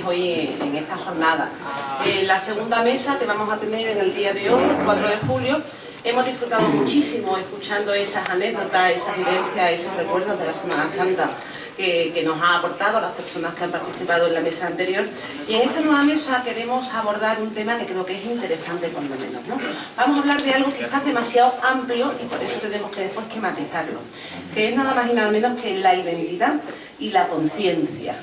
hoy en esta jornada. La segunda mesa que vamos a tener en el día de hoy, 4 de julio, hemos disfrutado muchísimo escuchando esas anécdotas, esas vivencias, esos recuerdos de la Semana Santa que nos ha aportado a las personas que han participado en la mesa anterior. Y en esta nueva mesa queremos abordar un tema que creo que es interesante cuando menos, ¿no? Vamos a hablar de algo quizás demasiado amplio y por eso tenemos que después que matizarlo, que es nada más y nada menos que la identidad y la conciencia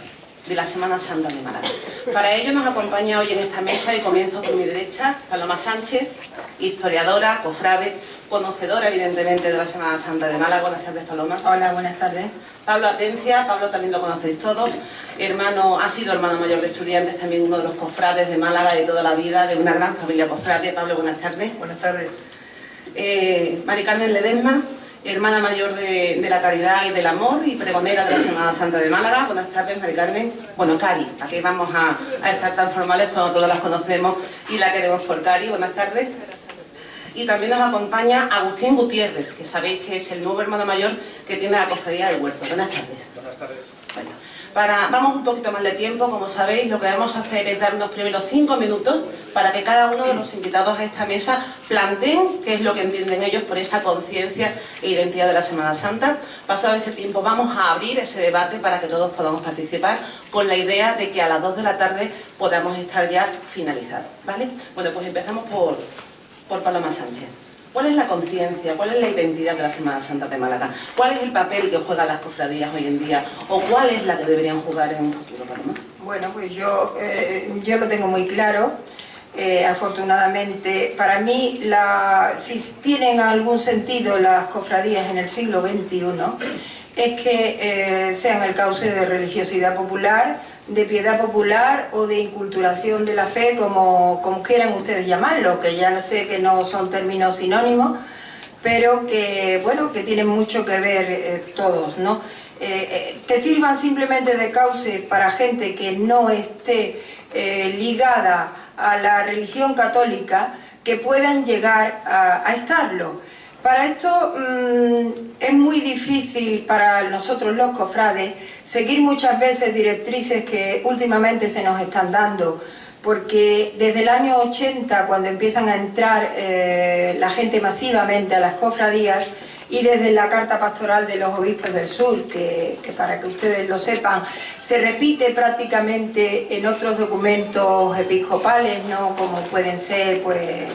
de la Semana Santa de Málaga. Para ello nos acompaña hoy en esta mesa, y comienzo por mi derecha, Paloma Sánchez, historiadora, cofrade, conocedora evidentemente de la Semana Santa de Málaga. Buenas tardes, Paloma. Hola, buenas tardes. Pablo Atencia, Pablo también lo conocéis todos, ha sido hermano mayor de estudiantes, también uno de los cofrades de Málaga de toda la vida, de una gran familia cofrade. Pablo, buenas tardes. Buenas tardes. Mari Carmen Ledesma, hermana mayor de la Caridad y del Amor y pregonera de la Semana Santa de Málaga. Buenas tardes, Mari Carmen. Bueno, Cari, aquí vamos a estar tan formales cuando todas las conocemos y la queremos por Cari. Buenas tardes. Y también nos acompaña Agustín Gutiérrez, que sabéis que es el nuevo hermano mayor que tiene la cofradía del Huerto. Buenas tardes. Buenas tardes. Bueno, vamos un poquito más de tiempo, como sabéis, lo que vamos a hacer es darnos primero 5 minutos para que cada uno de los invitados a esta mesa planteen qué es lo que entienden ellos por esa conciencia e identidad de la Semana Santa. Pasado este tiempo vamos a abrir ese debate para que todos podamos participar, con la idea de que a las 2 de la tarde podamos estar ya finalizados, ¿vale? Bueno, pues empezamos por Paloma Sánchez. ¿Cuál es la conciencia, cuál es la identidad de la Semana Santa de Málaga? ¿Cuál es el papel que juegan las cofradías hoy en día? ¿O cuál es la que deberían jugar en un futuro, Paloma? Bueno, pues yo lo tengo muy claro. Afortunadamente, para mí, si tienen algún sentido las cofradías en el siglo XXI, es que sean el cauce de religiosidad popular, de piedad popular o de inculturación de la fe, como quieran ustedes llamarlo, que ya sé que no son términos sinónimos, pero que, bueno, que tienen mucho que ver todos, ¿no? Que sirvan simplemente de cauce para gente que no esté ligada a la religión católica, que puedan llegar a estarlo. Para esto es muy difícil para nosotros los cofrades seguir muchas veces directrices que últimamente se nos están dando, porque desde el año 80, cuando empiezan a entrar la gente masivamente a las cofradías, y desde la Carta Pastoral de los Obispos del Sur, que para que ustedes lo sepan, se repite prácticamente en otros documentos episcopales, ¿no? Como pueden ser pues,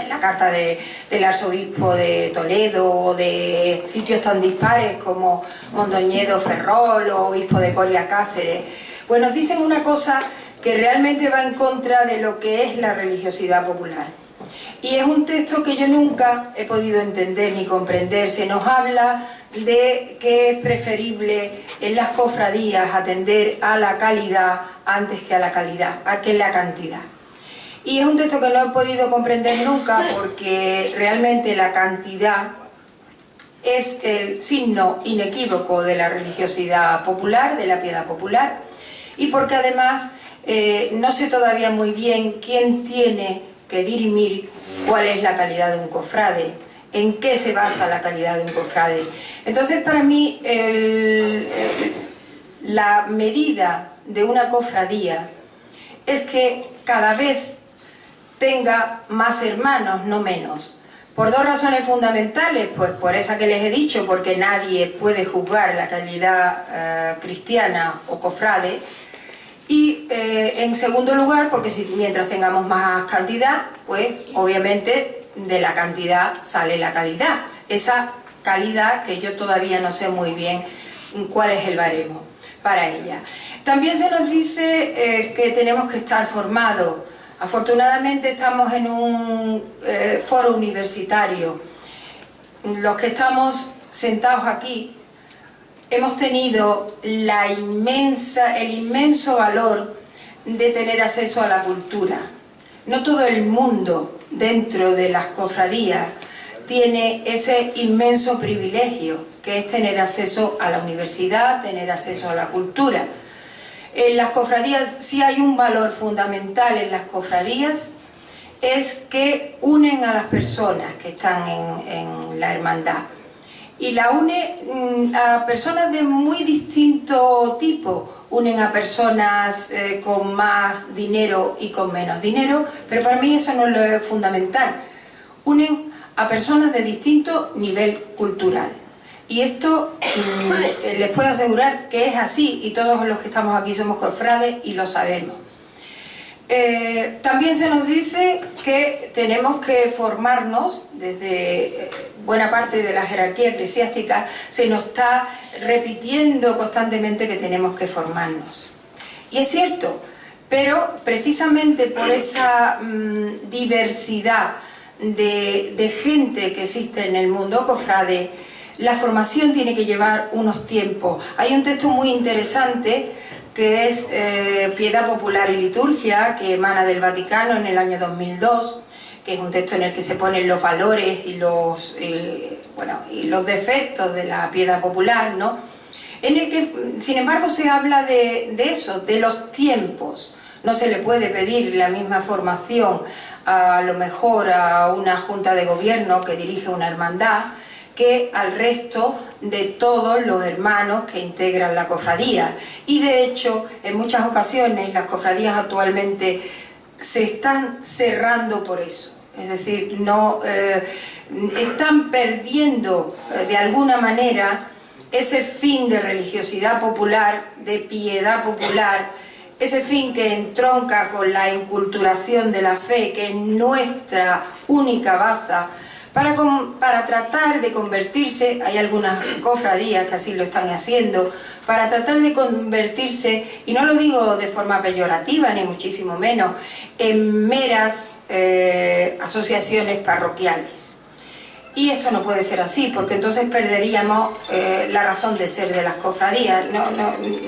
la Carta del Arzobispo de Toledo, o de sitios tan dispares como Mondoñedo Ferrol o Obispo de Coria Cáceres. Pues nos dicen una cosa que realmente va en contra de lo que es la religiosidad popular. Y es un texto que yo nunca he podido entender ni comprender. Se nos habla de que es preferible en las cofradías atender a la calidad antes que a la cantidad. Y es un texto que no he podido comprender nunca, porque realmente la cantidad es el signo inequívoco de la religiosidad popular, de la piedad popular, y porque además no sé todavía muy bien quién tiene que dirimir cuál es la calidad de un cofrade, en qué se basa la calidad de un cofrade. Entonces, para mí, la medida de una cofradía es que cada vez tenga más hermanos, no menos. Por 2 razones fundamentales, pues por esa que les he dicho, porque nadie puede juzgar la calidad cristiana o cofrade. Y en segundo lugar, porque mientras tengamos más cantidad, pues obviamente de la cantidad sale la calidad. Esa calidad que yo todavía no sé muy bien cuál es el baremo para ella. También se nos dice que tenemos que estar formados. Afortunadamente estamos en un foro universitario. Los que estamos sentados aquí hemos tenido el inmenso valor de tener acceso a la cultura. No todo el mundo dentro de las cofradías tiene ese inmenso privilegio, que es tener acceso a la universidad, tener acceso a la cultura. En las cofradías, sí hay un valor fundamental en las cofradías, es que unen a las personas que están en la hermandad. y la une a personas de muy distinto tipo. Unen a personas con más dinero y con menos dinero, pero para mí eso no es lo fundamental. Unen a personas de distinto nivel cultural. Y esto les puedo asegurar que es así, y todos los que estamos aquí somos cofrades y lo sabemos. También se nos dice que tenemos que formarnos desde buena parte de la jerarquía eclesiástica. Se nos está repitiendo constantemente que tenemos que formarnos. Y es cierto, pero precisamente por esa diversidad de gente que existe en el mundo cofrade, la formación tiene que llevar unos tiempos. Hay un texto muy interesante que es Piedad Popular y Liturgia, que emana del Vaticano en el año 2002, que es un texto en el que se ponen los valores y los defectos de la piedad popular, ¿no? En el que, sin embargo, se habla de eso, de los tiempos. No se le puede pedir la misma formación a lo mejor a una junta de gobierno que dirige una hermandad que al resto de todos los hermanos que integran la cofradía. Y de hecho, en muchas ocasiones las cofradías actualmente se están cerrando por eso. Es decir, no están perdiendo de alguna manera ese fin de religiosidad popular, de piedad popular, ese fin que entronca con la enculturación de la fe, que es nuestra única baza, para tratar de convertirse, hay algunas cofradías que así lo están haciendo, para tratar de convertirse, y no lo digo de forma peyorativa ni muchísimo menos, en meras asociaciones parroquiales. Y esto no puede ser así, porque entonces perderíamos la razón de ser de las cofradías,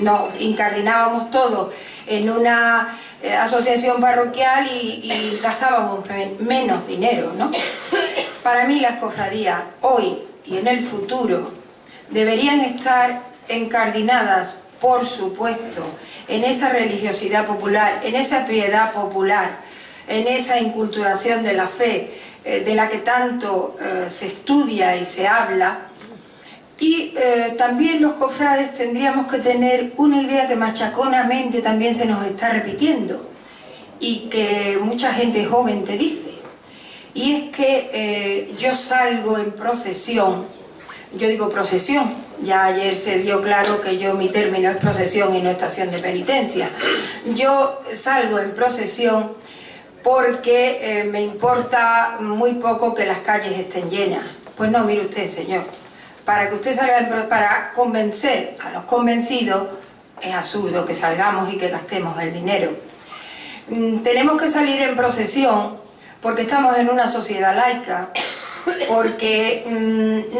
nos incardinábamos todos en una asociación parroquial y gastábamos menos dinero, ¿no? Para mí las cofradías hoy y en el futuro deberían estar encardinadas, por supuesto, en esa religiosidad popular, en esa piedad popular, en esa inculturación de la fe, de la que tanto se estudia y se habla. Y también los cofrades tendríamos que tener una idea que machaconamente también se nos está repitiendo y que mucha gente joven te dice. Y es que yo salgo en procesión, yo digo procesión, ya ayer se vio claro que mi término es procesión y no estación de penitencia. Yo salgo en procesión porque me importa muy poco que las calles estén llenas. Pues no, mire usted, señor, para que usted salga, para convencer a los convencidos, es absurdo que salgamos y que gastemos el dinero. Tenemos que salir en procesión porque estamos en una sociedad laica, porque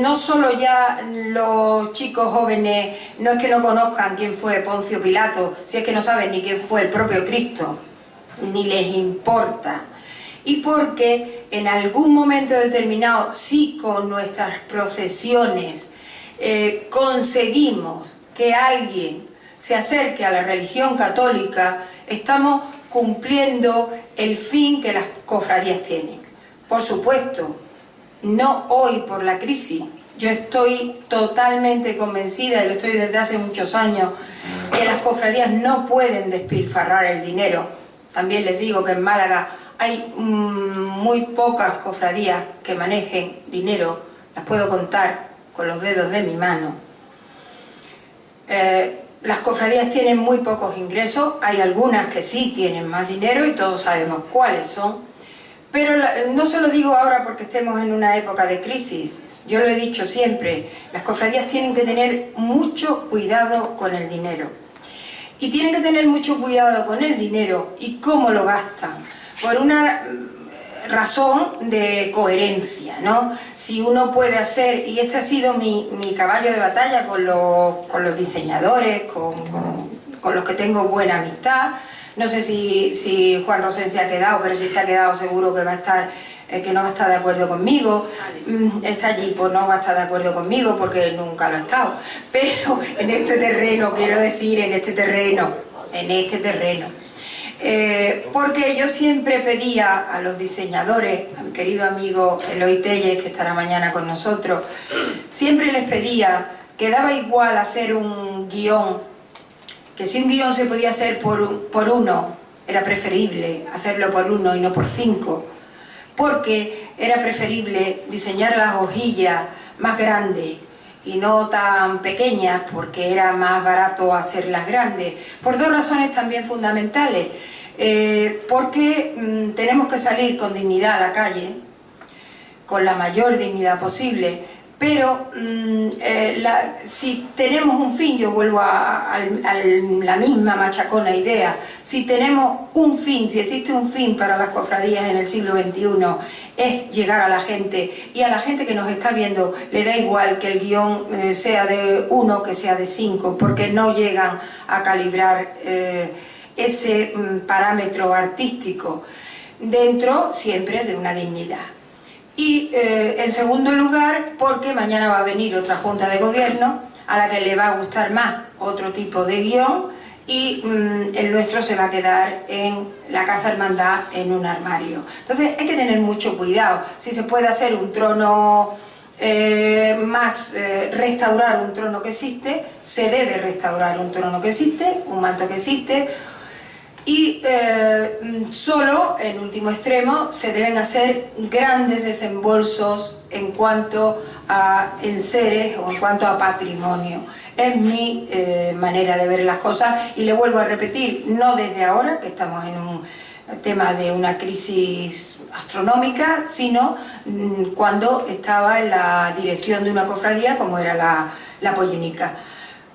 no solo ya los chicos jóvenes, no es que no conozcan quién fue Poncio Pilato, si es que no saben ni quién fue el propio Cristo, ni les importa. Y porque en algún momento determinado, si con nuestras procesiones conseguimos que alguien se acerque a la religión católica, estamos cumpliendo el fin que las cofradías tienen. Por supuesto, no hoy por la crisis. Yo estoy totalmente convencida, y lo estoy desde hace muchos años, que las cofradías no pueden despilfarrar el dinero. También les digo que en Málaga hay muy pocas cofradías que manejen dinero, las puedo contar con los dedos de mi mano. Las cofradías tienen muy pocos ingresos, hay algunas que sí tienen más dinero y todos sabemos cuáles son, pero no se lo digo ahora porque estemos en una época de crisis. Yo lo he dicho siempre, las cofradías tienen que tener mucho cuidado con el dinero. Y tienen que tener mucho cuidado con el dinero y cómo lo gastan, por una razón de coherencia, ¿no? Si uno puede hacer, y este ha sido mi caballo de batalla con los diseñadores, con los que tengo buena amistad. No sé si Juan Rosén se ha quedado, pero si se ha quedado seguro que va a estar, que no va a estar de acuerdo conmigo. Está allí, pues no va a estar de acuerdo conmigo porque nunca lo ha estado. Pero en este terreno, quiero decir, en este terreno. Porque yo siempre pedía a los diseñadores, a mi querido amigo Eloy Telles, que estará mañana con nosotros, siempre les pedía que daba igual hacer un guión, que si un guión se podía hacer por uno, era preferible hacerlo por uno y no por 5, porque era preferible diseñar las hojillas más grandes y no tan pequeñas, porque era más barato hacerlas grandes, por 2 razones también fundamentales. Porque tenemos que salir con dignidad a la calle, con la mayor dignidad posible, pero si tenemos un fin, yo vuelvo a la misma machacona idea, si tenemos un fin, si existe un fin para las cofradías en el siglo XXI, es llegar a la gente, y a la gente que nos está viendo le da igual que el guión sea de 1 que sea de 5, porque no llegan a calibrar ese parámetro artístico, dentro siempre de una dignidad. Y en segundo lugar, porque mañana va a venir otra Junta de Gobierno a la que le va a gustar más otro tipo de guión, y el nuestro se va a quedar en la Casa Hermandad en un armario. Entonces hay que tener mucho cuidado. Si se puede hacer un trono restaurar un trono que existe, se debe restaurar un trono que existe, un manto que existe, y solo, en último extremo, se deben hacer grandes desembolsos en cuanto a enseres o en cuanto a patrimonio. Es mi manera de ver las cosas, y le vuelvo a repetir, no desde ahora, que estamos en un tema de una crisis astronómica, sino cuando estaba en la dirección de una cofradía como era la Pollénica.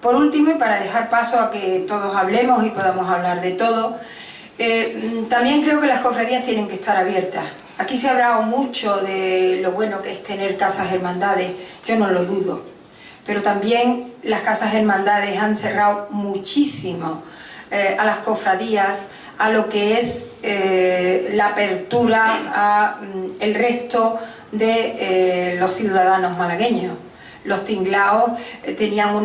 Por último, y para dejar paso a que todos hablemos y podamos hablar de todo, también creo que las cofradías tienen que estar abiertas. Aquí se ha hablado mucho de lo bueno que es tener casas hermandades, yo no lo dudo, pero también las casas hermandades han cerrado muchísimo a las cofradías, a lo que es la apertura al resto de los ciudadanos malagueños. Los tinglaos tenían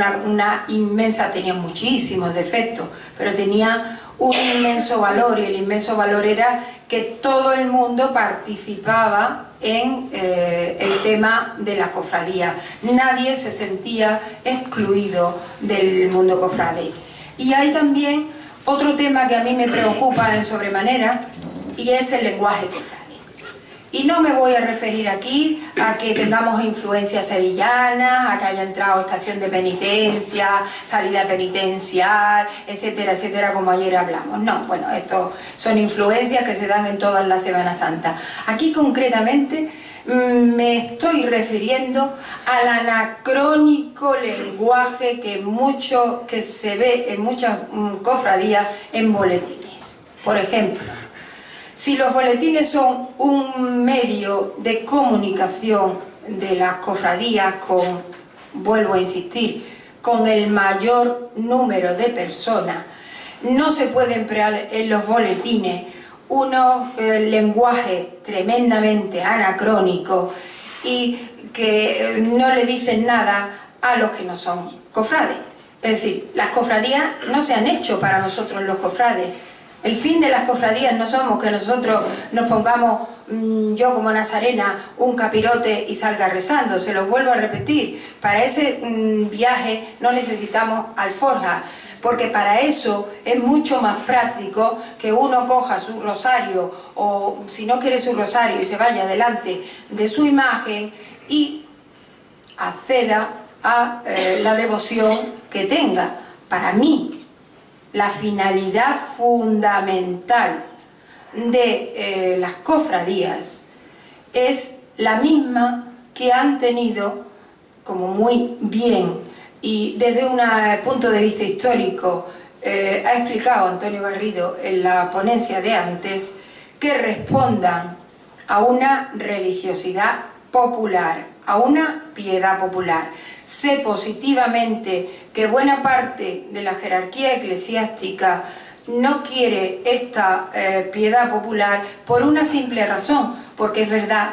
tenían muchísimos defectos, pero tenían un inmenso valor, y el inmenso valor era que todo el mundo participaba en el tema de la cofradía. Nadie se sentía excluido del mundo cofrade. Y hay también otro tema que a mí me preocupa en sobremanera, y es el lenguaje cofrade. Y no me voy a referir aquí a que tengamos influencias sevillanas, a que haya entrado estación de penitencia, salida penitencial, etcétera, etcétera, como ayer hablamos. No, bueno, esto son influencias que se dan en toda la Semana Santa. Aquí concretamente me estoy refiriendo al anacrónico lenguaje que se ve en muchas cofradías en boletines. Por ejemplo, si los boletines son un medio de comunicación de las cofradías vuelvo a insistir, con el mayor número de personas, no se puede emplear en los boletines unos lenguajes tremendamente anacrónicos y que no le dicen nada a los que no son cofrades. Es decir, las cofradías no se han hecho para nosotros los cofrades. El fin de las cofradías no somos que nosotros nos pongamos, yo como nazarena, un capirote y salga rezando. Se los vuelvo a repetir, para ese viaje no necesitamos alforjas, porque para eso es mucho más práctico que uno coja su rosario, o si no quiere su rosario, y se vaya delante de su imagen y acceda a la devoción que tenga. Para mí, la finalidad fundamental de las cofradías es la misma que han tenido, como muy bien y desde un punto de vista histórico ha explicado Antonio Garrido en la ponencia de antes, que respondan a una religiosidad popular, a una piedad popular. Sé positivamente que buena parte de la jerarquía eclesiástica no quiere esta piedad popular por una simple razón, porque es verdad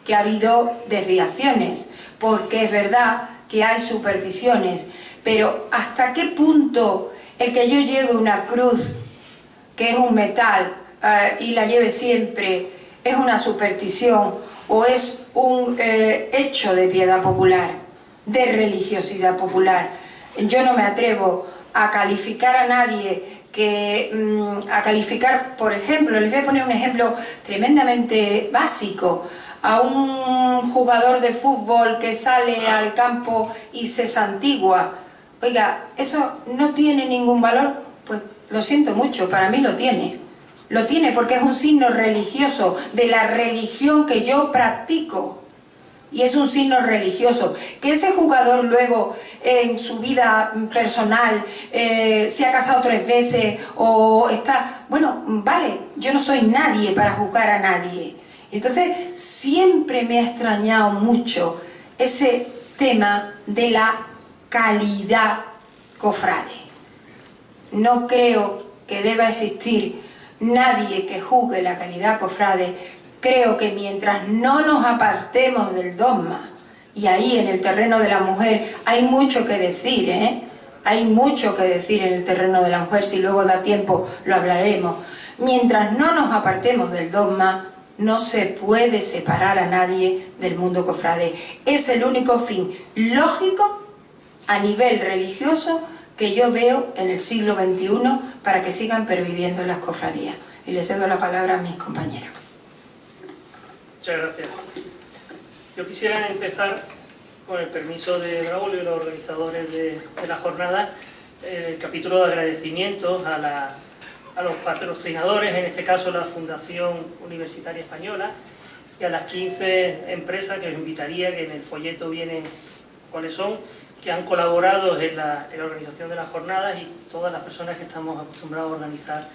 que ha habido desviaciones, porque es verdad que hay supersticiones, pero ¿hasta qué punto el que yo lleve una cruz, que es un metal, y la lleve siempre, es una superstición o es un hecho de piedad popular? de religiosidad popular. Yo no me atrevo a calificar a nadie a calificar, por ejemplo, les voy a poner un ejemplo tremendamente básico, a un jugador de fútbol que sale al campo y se santigua. Oiga, ¿eso no tiene ningún valor? Pues lo siento mucho, para mí lo tiene. Lo tiene porque es un signo religioso de la religión que yo practico. Y es un signo religioso. Que ese jugador luego en su vida personal se ha casado 3 veces o está... Bueno, vale, yo no soy nadie para juzgar a nadie. Entonces siempre me ha extrañado mucho ese tema de la calidad cofrade. No creo que deba existir nadie que juzgue la calidad cofrade. Creo que mientras no nos apartemos del dogma, y ahí en el terreno de la mujer hay mucho que decir, hay mucho que decir en el terreno de la mujer, si luego da tiempo lo hablaremos. Mientras no nos apartemos del dogma, no se puede separar a nadie del mundo cofrade. Es el único fin lógico a nivel religioso que yo veo en el siglo XXI para que sigan perviviendo las cofradías. Y le cedo la palabra a mis compañeros. Muchas gracias. Yo quisiera empezar, con el permiso de Braulio y los organizadores de la jornada, el capítulo de agradecimientos a los patrocinadores, en este caso la Fundación Universitaria Española, y a las 15 empresas que os invitaría, que en el folleto vienen cuáles son, que han colaborado en la organización de las jornadas, y todas las personas que estamos acostumbrados a organizar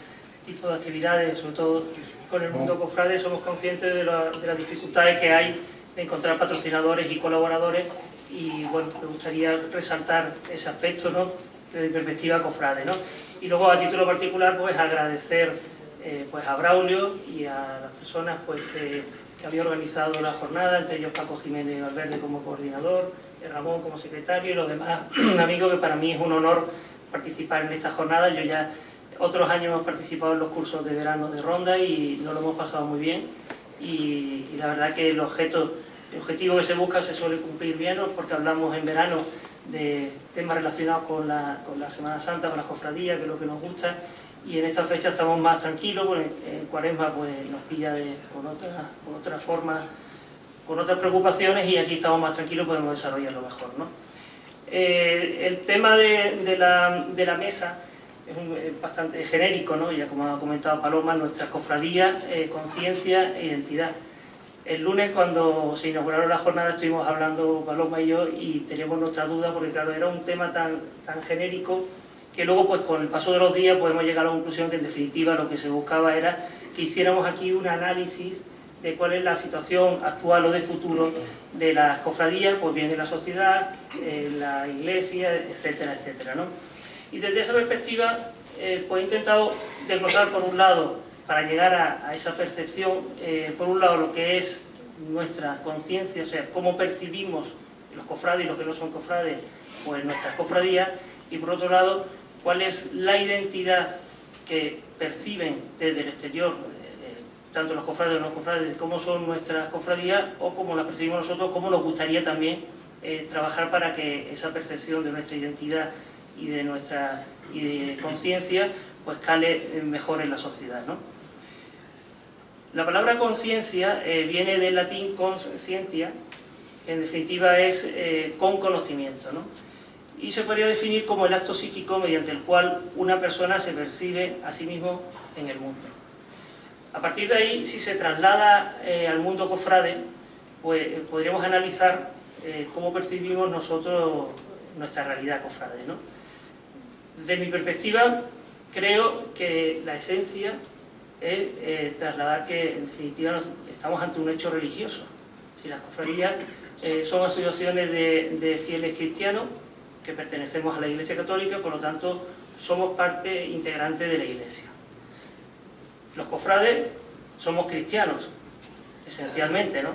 tipo de actividades, sobre todo con el mundo cofrade. Somos conscientes de las dificultades que hay de encontrar patrocinadores y colaboradores, y bueno, me gustaría resaltar ese aspecto, ¿no?, desde perspectiva cofrade, ¿no? Y luego, a título particular, pues agradecer pues a Braulio y a las personas pues que había organizado la jornada, entre ellos Paco Jiménez Valverde como coordinador, Ramón como secretario y los demás amigos, que para mí es un honor participar en esta jornada. Yo ya otros años hemos participado en los cursos de verano de Ronda y nos lo hemos pasado muy bien, y la verdad que el objetivo que se busca se suele cumplir bien, ¿no?, porque hablamos en verano de temas relacionados con la Semana Santa, con las cofradías, que es lo que nos gusta, y en esta fecha estamos más tranquilos, porque en Cuaresma pues nos pilla con otras formas, con otras preocupaciones, y aquí estamos más tranquilos, podemos desarrollarlo mejor, ¿no? El tema de la mesa es bastante genérico, ¿no? Ya como ha comentado Paloma, nuestras cofradías, conciencia e identidad. El lunes, cuando se inauguraron las jornadas, estuvimos hablando Paloma y yo, y teníamos nuestras dudas, porque claro, era un tema tan genérico, que luego pues con el paso de los días podemos llegar a la conclusión que en definitiva lo que se buscaba era que hiciéramos aquí un análisis de cuál es la situación actual o de futuro de las cofradías, pues bien en la sociedad, en la iglesia, etcétera, etcétera, ¿no? Y desde esa perspectiva pues he intentado desglosar, por un lado, para llegar a esa percepción, por un lado lo que es nuestra conciencia, o sea, cómo percibimos los cofrades y los que no son cofrades, pues nuestras cofradías, y por otro lado, cuál es la identidad que perciben desde el exterior, tanto los cofrades como los no cofrades, cómo son nuestras cofradías o cómo las percibimos nosotros, cómo nos gustaría también trabajar para que esa percepción de nuestra identidad y de conciencia pues cale mejor en la sociedad, ¿no? La palabra conciencia viene del latín conscientia, que en definitiva es con conocimiento, ¿no? Y se podría definir como el acto psíquico mediante el cual una persona se percibe a sí mismo en el mundo. A partir de ahí, si se traslada al mundo cofrade, pues podríamos analizar cómo percibimos nosotros nuestra realidad cofrade, ¿no? Desde mi perspectiva, creo que la esencia es trasladar que, en definitiva, estamos ante un hecho religioso. Si las cofradías son asociaciones de fieles cristianos que pertenecemos a la Iglesia Católica, por lo tanto, somos parte integrante de la Iglesia. Los cofrades somos cristianos, esencialmente, ¿no?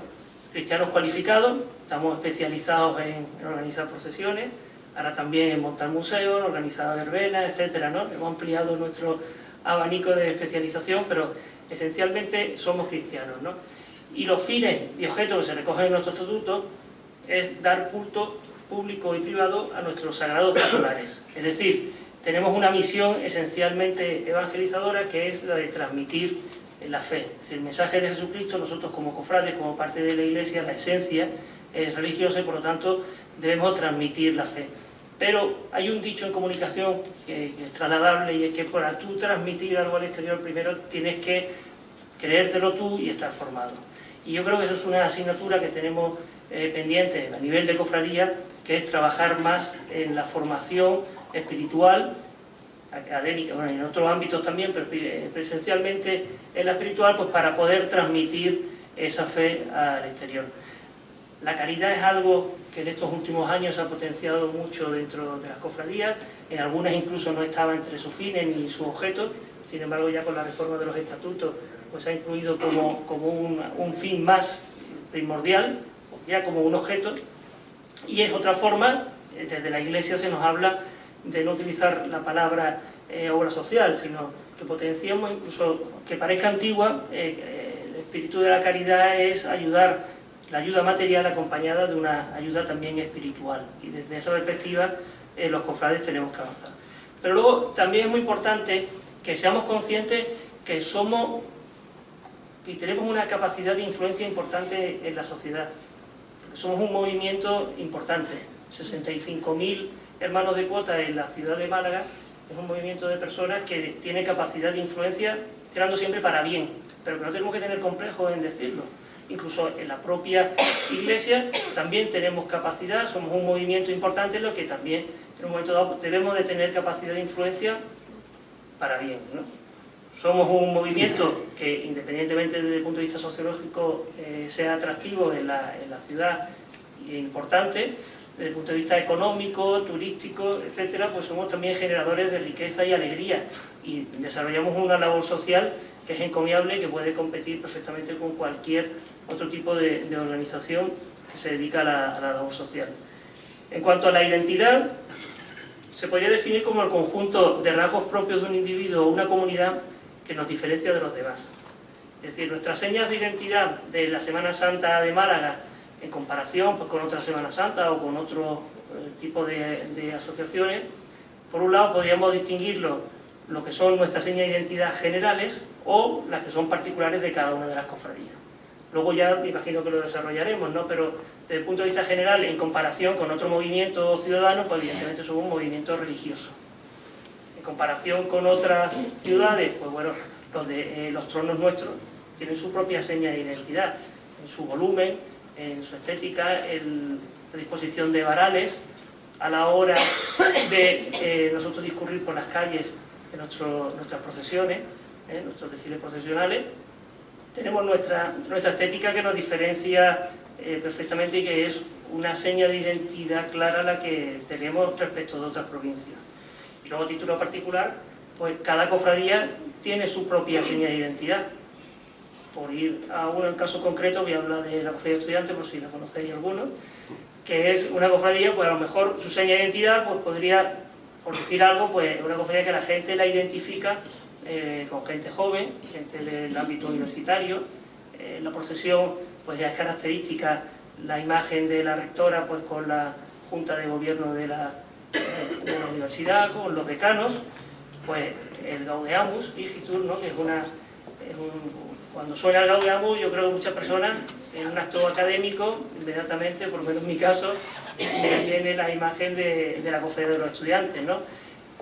Cristianos cualificados, estamos especializados en organizar procesiones, ahora también en montar museos, en organizar verbenas, etcétera, ¿no? Hemos ampliado nuestro abanico de especialización, pero esencialmente somos cristianos, ¿no? Y los fines y objetos que se recogen en nuestro estatuto es dar culto público y privado a nuestros sagrados populares. Es decir, tenemos una misión esencialmente evangelizadora, que es la de transmitir la fe. Es decir, el mensaje de Jesucristo, nosotros como cofrades, como parte de la Iglesia, la esencia es religiosa y por lo tanto debemos transmitir la fe. Pero hay un dicho en comunicación que es trasladable, y es que para tú transmitir algo al exterior primero tienes que creértelo tú y estar formado. Y yo creo que eso es una asignatura que tenemos pendiente a nivel de cofradía, que es trabajar más en la formación espiritual, académica, bueno, en otros ámbitos también, pero esencialmente en la espiritual, pues para poder transmitir esa fe al exterior. La caridad es algo que en estos últimos años se ha potenciado mucho dentro de las cofradías, en algunas incluso no estaba entre sus fines ni sus objetos, sin embargo ya con la reforma de los estatutos pues se ha incluido como un fin más primordial, ya como un objeto, y es otra forma, desde la Iglesia se nos habla de no utilizar la palabra obra social, sino que potenciamos, incluso que parezca antigua, el espíritu de la caridad es ayudar, la ayuda material acompañada de una ayuda también espiritual, y desde esa perspectiva los cofrades tenemos que avanzar. Pero luego también es muy importante que seamos conscientes que somos y tenemos una capacidad de influencia importante en la sociedad. Somos un movimiento importante, 65.000 hermanos de cuota en la ciudad de Málaga, es un movimiento de personas que tiene capacidad de influencia, tirando siempre para bien, pero que no tenemos que tener complejos en decirlo. Incluso en la propia Iglesia también tenemos capacidad, somos un movimiento importante en lo que también en un momento dado debemos de tener capacidad de influencia para bien, ¿no? Somos un movimiento que, independientemente desde el punto de vista sociológico, sea atractivo en la ciudad y importante, desde el punto de vista económico, turístico, etcétera, pues somos también generadores de riqueza y alegría, y desarrollamos una labor social que es encomiable y que puede competir perfectamente con cualquier otro tipo de organización que se dedica a la labor social. En cuanto a la identidad, se podría definir como el conjunto de rasgos propios de un individuo o una comunidad que nos diferencia de los demás. Es decir, nuestras señas de identidad de la Semana Santa de Málaga, en comparación pues, con otra Semana Santa o con otro tipo de asociaciones, por un lado podríamos distinguirlo lo que son nuestras señas de identidad generales o las que son particulares de cada una de las cofradías. Luego ya me imagino que lo desarrollaremos, ¿no? Pero desde el punto de vista general, en comparación con otro movimiento ciudadano, pues evidentemente somos un movimiento religioso. En comparación con otras ciudades, pues bueno, los tronos nuestros tienen su propia seña de identidad, en su volumen, en su estética, en la disposición de varales, a la hora de nosotros discurrir por las calles en nuestras procesiones, nuestros desfiles procesionales. Tenemos nuestra estética que nos diferencia perfectamente y que es una seña de identidad clara la que tenemos respecto de otras provincias. Y luego a título particular, pues cada cofradía tiene su propia seña de identidad. Por ir a un caso concreto, voy a hablar de la Cofradía de Estudiantes, por si la conocéis alguno, que es una cofradía, pues a lo mejor su seña de identidad pues podría, por decir algo, pues una cofradía que la gente la identifica con gente joven, gente del ámbito universitario. La procesión pues ya es característica la imagen de la rectora pues con la Junta de Gobierno de la universidad, con los decanos, pues el Gaudeamus Igitur, ¿no? Que cuando suena el Gaudeamus, yo creo que muchas personas en un acto académico, inmediatamente, por lo menos en mi caso, me viene la imagen de la Cofradía de los Estudiantes, ¿no?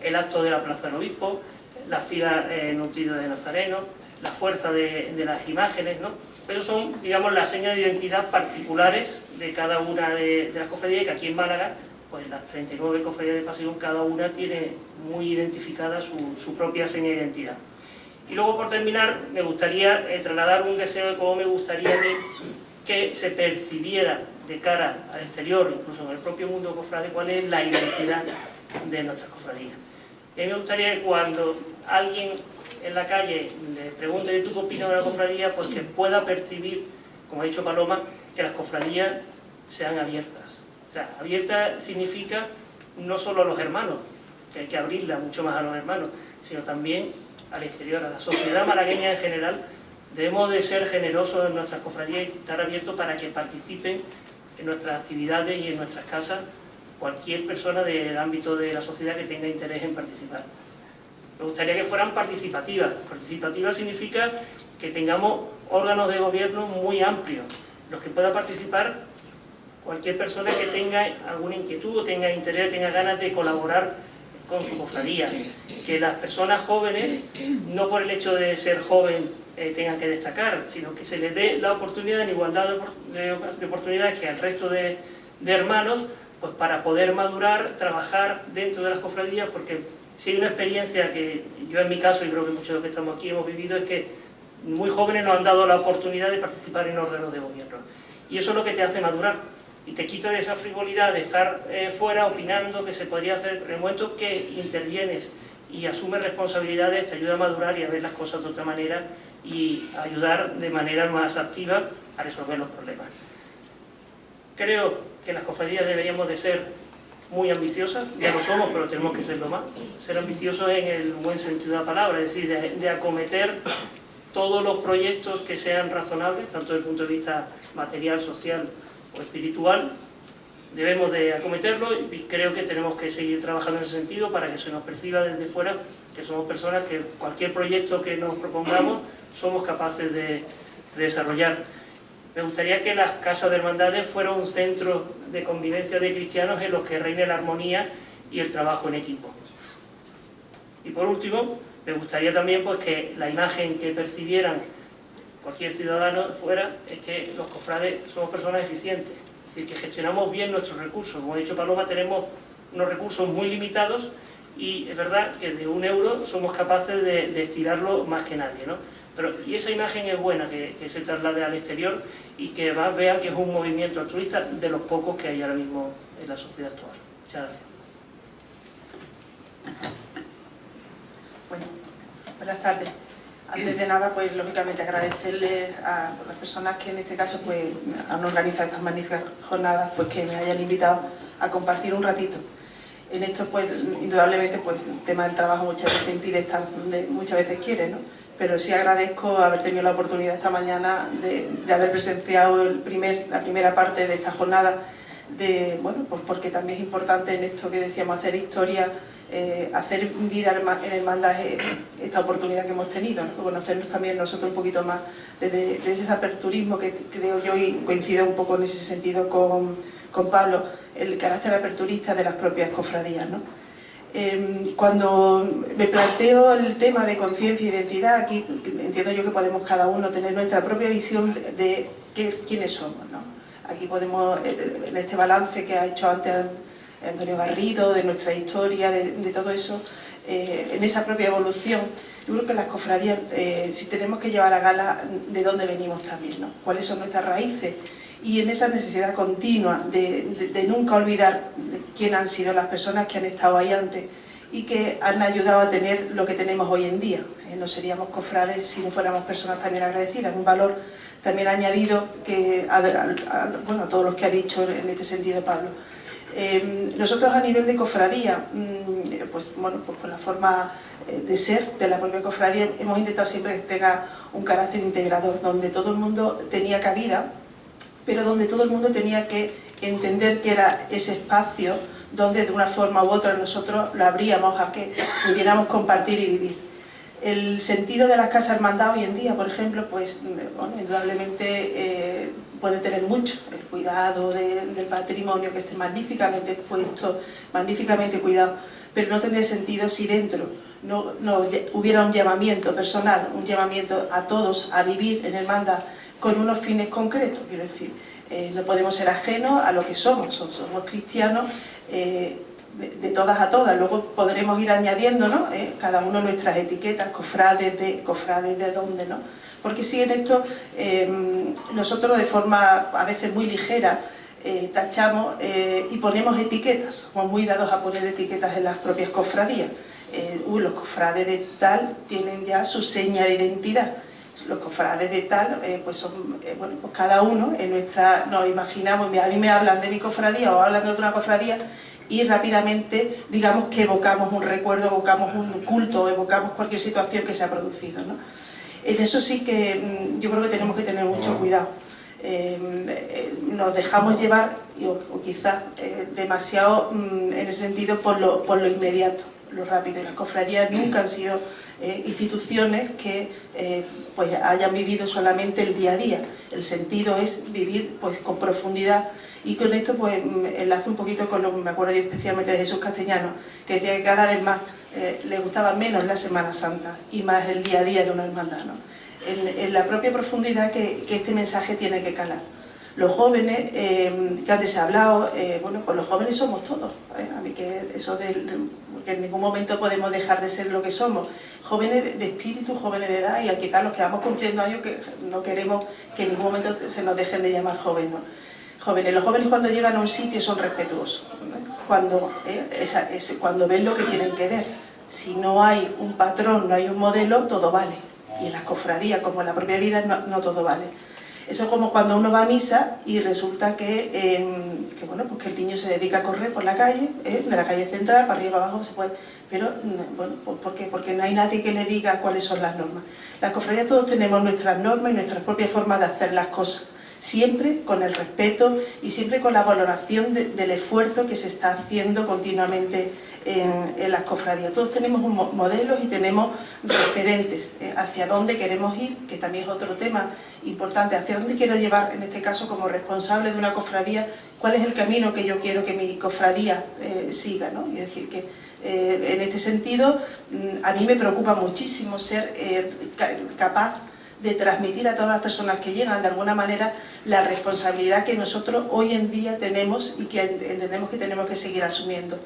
El acto de la Plaza del Obispo, la fila nutrida de Nazareno, la fuerza de las imágenes, ¿no? Pero son, digamos, las señas de identidad particulares de cada una de las cofradías, que aquí en Málaga, pues las 39 cofradías de Pasión, cada una tiene muy identificada su propia seña de identidad. Y luego, por terminar, me gustaría trasladar un deseo de cómo me gustaría a mí que se percibiera de cara al exterior, incluso en el propio mundo cofrade, cuál es la identidad de nuestras cofradías. Y a mí me gustaría que cuando alguien en la calle le pregunte ¿tú qué opinas de la cofradía?, pues que pueda percibir, como ha dicho Paloma, que las cofradías sean abiertas. O sea, abierta significa no solo a los hermanos, que hay que abrirla mucho más a los hermanos, sino también al exterior, a la sociedad malagueña en general. Debemos de ser generosos en nuestras cofradías y estar abiertos para que participen en nuestras actividades y en nuestras casas cualquier persona del ámbito de la sociedad que tenga interés en participar. Me gustaría que fueran participativas. Participativas significa que tengamos órganos de gobierno muy amplios, los que pueda participar cualquier persona que tenga alguna inquietud, o tenga interés, tenga ganas de colaborar con su cofradía. Que las personas jóvenes, no por el hecho de ser joven, tengan que destacar, sino que se les dé la oportunidad, en igualdad de oportunidades que al resto de hermanos, pues para poder madurar, trabajar dentro de las cofradías, porque si hay una experiencia que yo en mi caso, y creo que muchos de los que estamos aquí hemos vivido, es que muy jóvenes nos han dado la oportunidad de participar en órganos de gobierno. Y eso es lo que te hace madurar, y te quita de esa frivolidad de estar fuera opinando que se podría hacer. En el momento que intervienes y asumes responsabilidades, te ayuda a madurar y a ver las cosas de otra manera, y a ayudar de manera más activa a resolver los problemas. Creo que las cofradías deberíamos de ser muy ambiciosas, ya lo somos, pero tenemos que serlo más. Ser ambiciosos en el buen sentido de la palabra, es decir, de acometer todos los proyectos que sean razonables, tanto desde el punto de vista material, social o espiritual. Debemos de acometerlo, y creo que tenemos que seguir trabajando en ese sentido para que se nos perciba desde fuera que somos personas que cualquier proyecto que nos propongamos somos capaces de desarrollar. Me gustaría que las casas de hermandades fueran un centro de convivencia de cristianos en los que reine la armonía y el trabajo en equipo. Y por último, me gustaría también pues, que la imagen que percibieran cualquier ciudadano fuera es que los cofrades somos personas eficientes, es decir, que gestionamos bien nuestros recursos. Como ha dicho Paloma, tenemos unos recursos muy limitados, y es verdad que de 1 euro somos capaces de estirarlo más que nadie, ¿no? Y esa imagen es buena, que se traslade al exterior y que vean que es un movimiento altruista de los pocos que hay ahora mismo en la sociedad actual. Muchas gracias. Bueno, buenas tardes. Antes de nada, pues lógicamente agradecerles a las personas que en este caso pues han organizado estas magníficas jornadas, pues que me hayan invitado a compartir un ratito. En esto, pues indudablemente, pues el tema del trabajo muchas veces te impide estar donde muchas veces quieres, ¿no? Pero sí agradezco haber tenido la oportunidad esta mañana de haber presenciado la primera parte de esta jornada, bueno, pues porque también es importante en esto que decíamos, hacer historia, hacer vida en hermandades, esta oportunidad que hemos tenido, ¿no? Conocernos también nosotros un poquito más desde ese aperturismo que creo yo, y coincido un poco en ese sentido con Pablo, el carácter aperturista de las propias cofradías, ¿no? Cuando me planteo el tema de conciencia e identidad, aquí entiendo yo que podemos cada uno tener nuestra propia visión de quiénes somos, ¿no? Aquí podemos, en este balance que ha hecho antes Antonio Garrido, de nuestra historia, de todo eso, en esa propia evolución, yo creo que las cofradías, si tenemos que llevar a gala de dónde venimos también, ¿no? Cuáles son nuestras raíces, y en esa necesidad continua de nunca olvidar quién han sido las personas que han estado ahí antes y que han ayudado a tener lo que tenemos hoy en día. No seríamos cofrades si no fuéramos personas también agradecidas, un valor también añadido que bueno, a todos los que ha dicho en este sentido Pablo. Nosotros a nivel de cofradía, pues bueno, pues con la forma de ser de la propia cofradía, hemos intentado siempre que tenga un carácter integrador, donde todo el mundo tenía cabida, pero donde todo el mundo tenía que entender que era ese espacio donde de una forma u otra nosotros lo abríamos a que pudiéramos compartir y vivir. El sentido de las casas hermandad hoy en día, por ejemplo, pues bueno, indudablemente puede tener mucho, el cuidado del patrimonio, que esté magníficamente expuesto, magníficamente cuidado, pero no tendría sentido si dentro no hubiera un llamamiento personal, un llamamiento a todos a vivir en hermandad con unos fines concretos. Quiero decir, no podemos ser ajenos a lo que somos cristianos, de todas a todas. Luego podremos ir añadiendo, ¿no? Cada uno nuestras etiquetas, cofrades de dónde, ¿no? Porque si en esto nosotros de forma a veces muy ligera tachamos y ponemos etiquetas, somos muy dados a poner etiquetas en las propias cofradías. Los cofrades de tal tienen ya su seña de identidad. Los cofrades de tal, pues son, bueno, pues cada uno en nuestra, nos imaginamos, a mí me hablan de mi cofradía o hablan de otra cofradía y rápidamente digamos que evocamos un recuerdo, evocamos un culto, evocamos cualquier situación que se ha producido, ¿no? En eso sí que yo creo que tenemos que tener mucho cuidado. nos dejamos llevar, o quizás demasiado en ese sentido, por lo inmediato, lo rápido. Las cofradías nunca han sido instituciones que pues hayan vivido solamente el día a día. El sentido es vivir pues con profundidad, y con esto pues enlazo un poquito con lo que me acuerdo yo especialmente de Jesús Castellano, que decía que cada vez más le gustaba menos la Semana Santa y más el día a día de una hermandad, ¿no? En la propia profundidad que este mensaje tiene que calar. Los jóvenes, que antes se ha hablado, bueno, pues los jóvenes somos todos, a mí que eso que en ningún momento podemos dejar de ser lo que somos, jóvenes de espíritu, jóvenes de edad, y quizás los que vamos cumpliendo años que no queremos que en ningún momento se nos dejen de llamar jóvenes, ¿no? Los jóvenes cuando llegan a un sitio son respetuosos, ¿no? Cuando ven lo que tienen que ver. Si no hay un patrón, no hay un modelo, todo vale. Y en las cofradías, como en la propia vida, no todo vale. Eso es como cuando uno va a misa y resulta bueno, pues que el niño se dedica a correr por la calle, de la calle central, para arriba, para abajo, se puede. Pero, bueno, ¿por qué? Porque no hay nadie que le diga cuáles son las normas. Las cofradías todos tenemos nuestras normas y nuestras propias formas de hacer las cosas. Siempre con el respeto y siempre con la valoración del esfuerzo que se está haciendo continuamente en las cofradías. Todos tenemos modelos y tenemos referentes hacia dónde queremos ir, que también es otro tema importante, hacia dónde quiero llevar, en este caso como responsable de una cofradía, cuál es el camino que yo quiero que mi cofradía siga, ¿no? Y es decir, que en este sentido a mí me preocupa muchísimo ser capaz de transmitir a todas las personas que llegan de alguna manera la responsabilidad que nosotros hoy en día tenemos y que entendemos que tenemos que seguir asumiendo.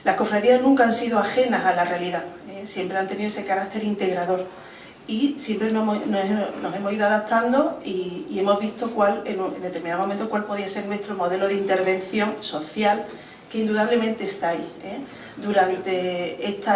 Las cofradías nunca han sido ajenas a la realidad, siempre han tenido ese carácter integrador y siempre nos hemos ido adaptando y hemos visto en determinado momento cuál podía ser nuestro modelo de intervención social, que indudablemente está ahí. Durante estos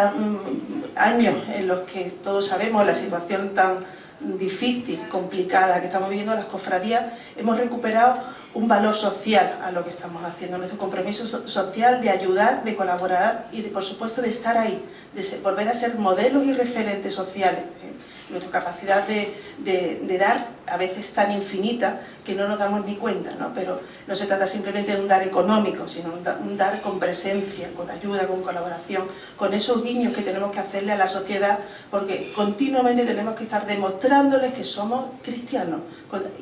años en los que todos sabemos la situación tan difícil, complicada que estamos viviendo, las cofradías hemos recuperado un valor social a lo que estamos haciendo, nuestro compromiso social de ayudar, de colaborar y por supuesto de estar ahí, de volver a ser modelos y referentes sociales. Nuestra capacidad de dar, a veces tan infinita que no nos damos ni cuenta, ¿no? Pero no se trata simplemente de un dar económico, sino un dar con presencia, con ayuda, con colaboración, con esos guiños que tenemos que hacerle a la sociedad, porque continuamente tenemos que estar demostrándoles que somos cristianos,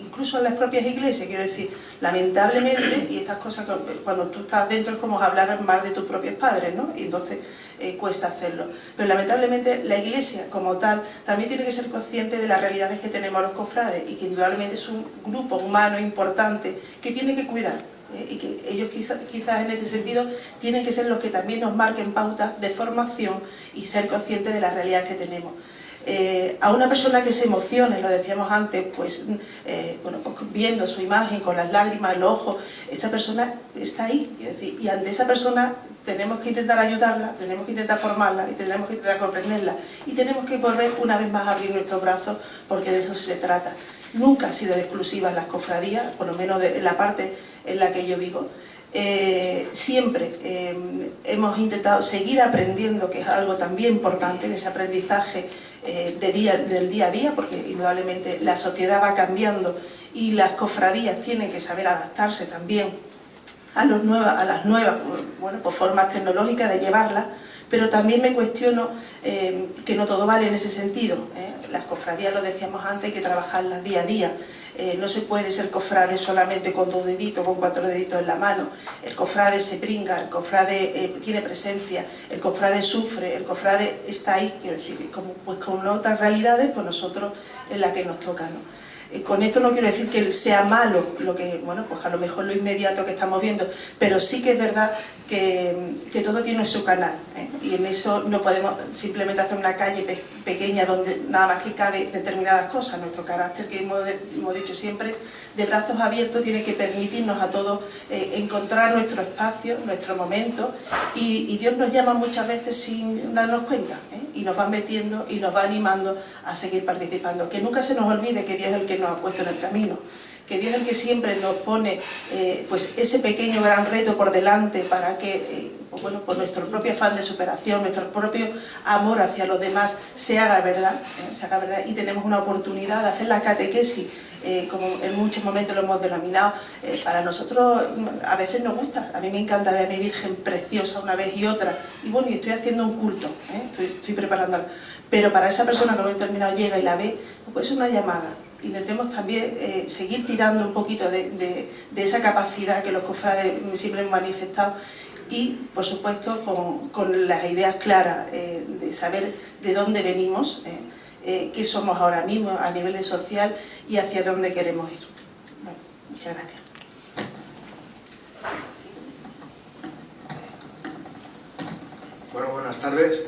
incluso en las propias iglesias. Quiero decir, lamentablemente, y estas cosas cuando tú estás dentro es como hablar mal de tus propios padres, ¿no? Y entonces cuesta hacerlo. Pero lamentablemente la iglesia como tal también tiene que ser consciente de las realidades que tenemos los cofrades y que indudablemente es un grupo humano importante que tiene que cuidar, y que ellos quizás en este sentido tienen que ser los que también nos marquen pautas de formación y ser conscientes de las realidades que tenemos. A una persona que se emocione, lo decíamos antes, pues, bueno, pues viendo su imagen con las lágrimas en los ojos, esa persona está ahí, es decir, y ante esa persona tenemos que intentar ayudarla, tenemos que intentar formarla y tenemos que intentar comprenderla y tenemos que volver una vez más a abrir nuestros brazos, porque de eso se trata. Nunca ha sido exclusiva las cofradías, por lo menos en la parte en la que yo vivo. Siempre hemos intentado seguir aprendiendo, que es algo también importante en ese aprendizaje del día a día, porque indudablemente la sociedad va cambiando y las cofradías tienen que saber adaptarse también a las nuevas bueno, pues formas tecnológicas de llevarlas, pero también me cuestiono que no todo vale en ese sentido. Las cofradías, lo decíamos antes, hay que trabajarlas día a día. No se puede ser cofrade solamente con 2 deditos, con 4 deditos en la mano. El cofrade se pringa, el cofrade tiene presencia, el cofrade sufre, el cofrade está ahí, quiero decir, pues con otras realidades, pues nosotros es la que nos toca, ¿no? Con esto no quiero decir que sea malo lo que, bueno, pues a lo mejor lo inmediato que estamos viendo, pero sí que es verdad que todo tiene su canal, y en eso no podemos simplemente hacer una calle pequeña donde nada más que cabe determinadas cosas. Nuestro carácter, que hemos dicho siempre, de brazos abiertos, tiene que permitirnos a todos encontrar nuestro espacio, nuestro momento, y Dios nos llama muchas veces sin darnos cuenta, y nos va metiendo y nos va animando a seguir participando. Que nunca se nos olvide que Dios es el que nos ha puesto en el camino, que Dios es el que siempre nos pone pues ese pequeño gran reto por delante para que pues bueno, pues nuestro propio afán de superación, nuestro propio amor hacia los demás se haga verdad, y tenemos una oportunidad de hacer la catequesis, como en muchos momentos lo hemos denominado. Para nosotros a veces nos gusta, a mí me encanta ver a mi Virgen preciosa una vez y otra, y bueno, y estoy haciendo un culto, estoy preparándola, pero para esa persona que en un determinado llega y la ve, pues es una llamada. Intentemos también seguir tirando un poquito de esa capacidad que los cofrades siempre han manifestado, y por supuesto con las ideas claras de saber de dónde venimos, qué somos ahora mismo a nivel de social y hacia dónde queremos ir. Bueno, muchas gracias. Bueno, buenas tardes.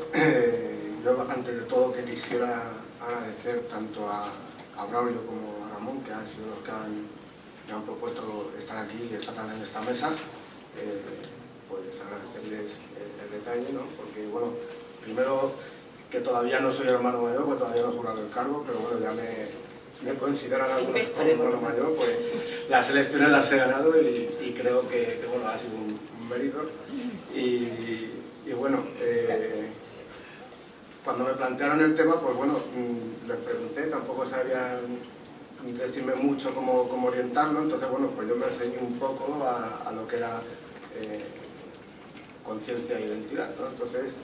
Yo antes de todo que quisiera agradecer tanto a Braulio como a Ramón, que han sido los que me han propuesto estar aquí esta tarde en esta mesa. Pues agradecerles el detalle, ¿no? Porque, bueno, primero que todavía no soy hermano mayor, porque todavía no he jurado el cargo, pero bueno, ya me consideran algunos como hermano mayor, pues las elecciones las he ganado y creo que bueno, ha sido un mérito. Y bueno, cuando me plantearon el tema, pues bueno, les pregunté, tampoco sabían decirme mucho cómo orientarlo, entonces bueno, pues yo me enseñé un poco a lo que era conciencia e identidad, ¿no? Entonces,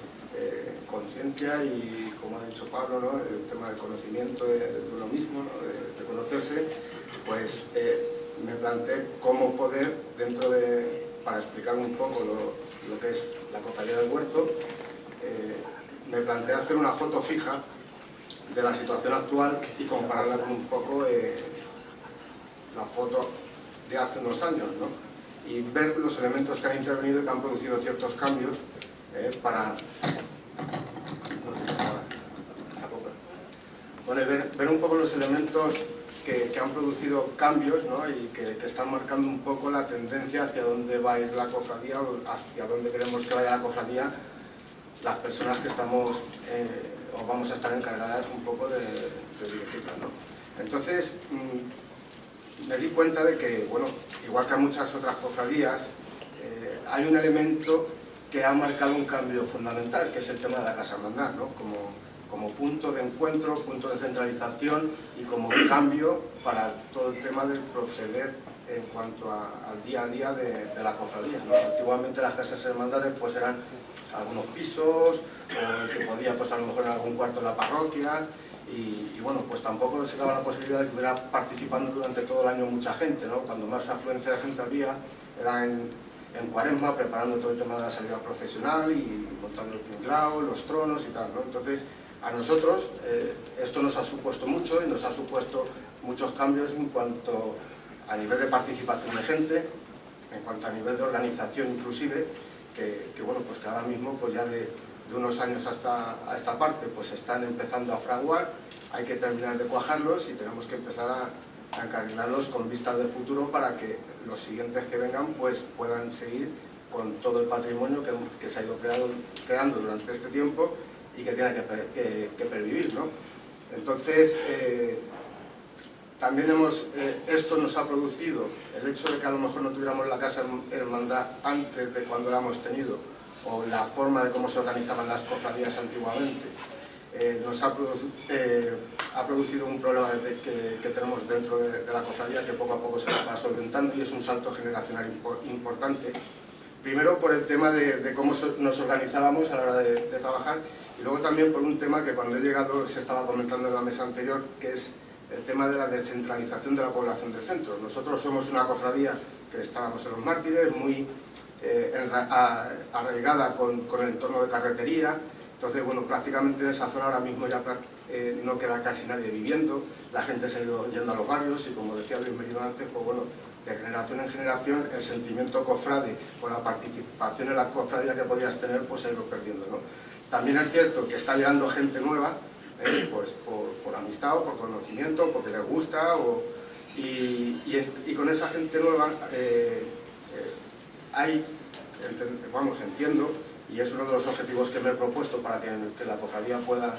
conciencia y, como ha dicho Pablo, ¿no? El tema del conocimiento de uno mismo, ¿no? de conocerse, pues me planteé cómo poder, para explicar un poco lo que es la cofradía del huerto, me planteé hacer una foto fija de la situación actual y compararla con un poco la foto de hace unos años, ¿no? Y ver los elementos que han intervenido y que han producido ciertos cambios para... Bueno, ver un poco los elementos que han producido cambios, ¿no? Y que están marcando un poco la tendencia hacia dónde va a ir la cofradía o hacia dónde queremos que vaya la cofradía las personas que estamos o vamos a estar encargadas un poco de dirigirla, ¿no? Entonces, me di cuenta de que, bueno, igual que a muchas otras cofradías, hay un elemento que ha marcado un cambio fundamental, que es el tema de la Casa Hermandad, ¿no? Como punto de encuentro, punto de centralización y como cambio para todo el tema del proceder en cuanto al día a día de la cofradía, ¿no? Antiguamente las casas hermandades pues eran algunos pisos, o que podía pues a lo mejor en algún cuarto de la parroquia, y bueno, pues tampoco se daba la posibilidad de que hubiera participando durante todo el año mucha gente, ¿no? Cuando más afluencia de gente había era en Cuaresma, preparando todo el tema de la salida procesional y montando el tinglao, los tronos y tal, ¿no? Entonces, a nosotros esto nos ha supuesto mucho y nos ha supuesto muchos cambios en cuanto a nivel de participación de gente, en cuanto a nivel de organización inclusive, que bueno, pues que ahora mismo pues ya de unos años a esta parte pues están empezando a fraguar, hay que terminar de cuajarlos y tenemos que empezar a encarrilarlos con vistas de futuro para que los siguientes que vengan pues puedan seguir con todo el patrimonio que se ha ido creando durante este tiempo y que tiene que pervivir, ¿no? Entonces, también esto nos ha producido el hecho de que a lo mejor no tuviéramos la Casa Hermandad antes de cuando la hemos tenido, o la forma de cómo se organizaban las cofradías antiguamente, nos ha producido un problema que tenemos dentro de la cofradía que poco a poco se va solventando, y es un salto generacional importante. Primero por el tema de cómo nos organizábamos a la hora de trabajar, y luego también por un tema que cuando he llegado se estaba comentando en la mesa anterior, que es el tema de la descentralización de la población del centro. Nosotros somos una cofradía que estábamos en los Mártires, muy arraigada con el entorno de carretería. Entonces, bueno, prácticamente en esa zona ahora mismo ya no queda casi nadie viviendo, la gente se ha ido yendo a los barrios y, como decía Luis Merino antes, pues bueno, de generación en generación el sentimiento cofrade o la participación en la cofradía que podías tener pues se ha ido perdiendo, ¿no? También es cierto que está llegando gente nueva, pues por amistad o por conocimiento, porque les gusta, y con esa gente nueva entiendo, y es uno de los objetivos que me he propuesto para que la cofradía pueda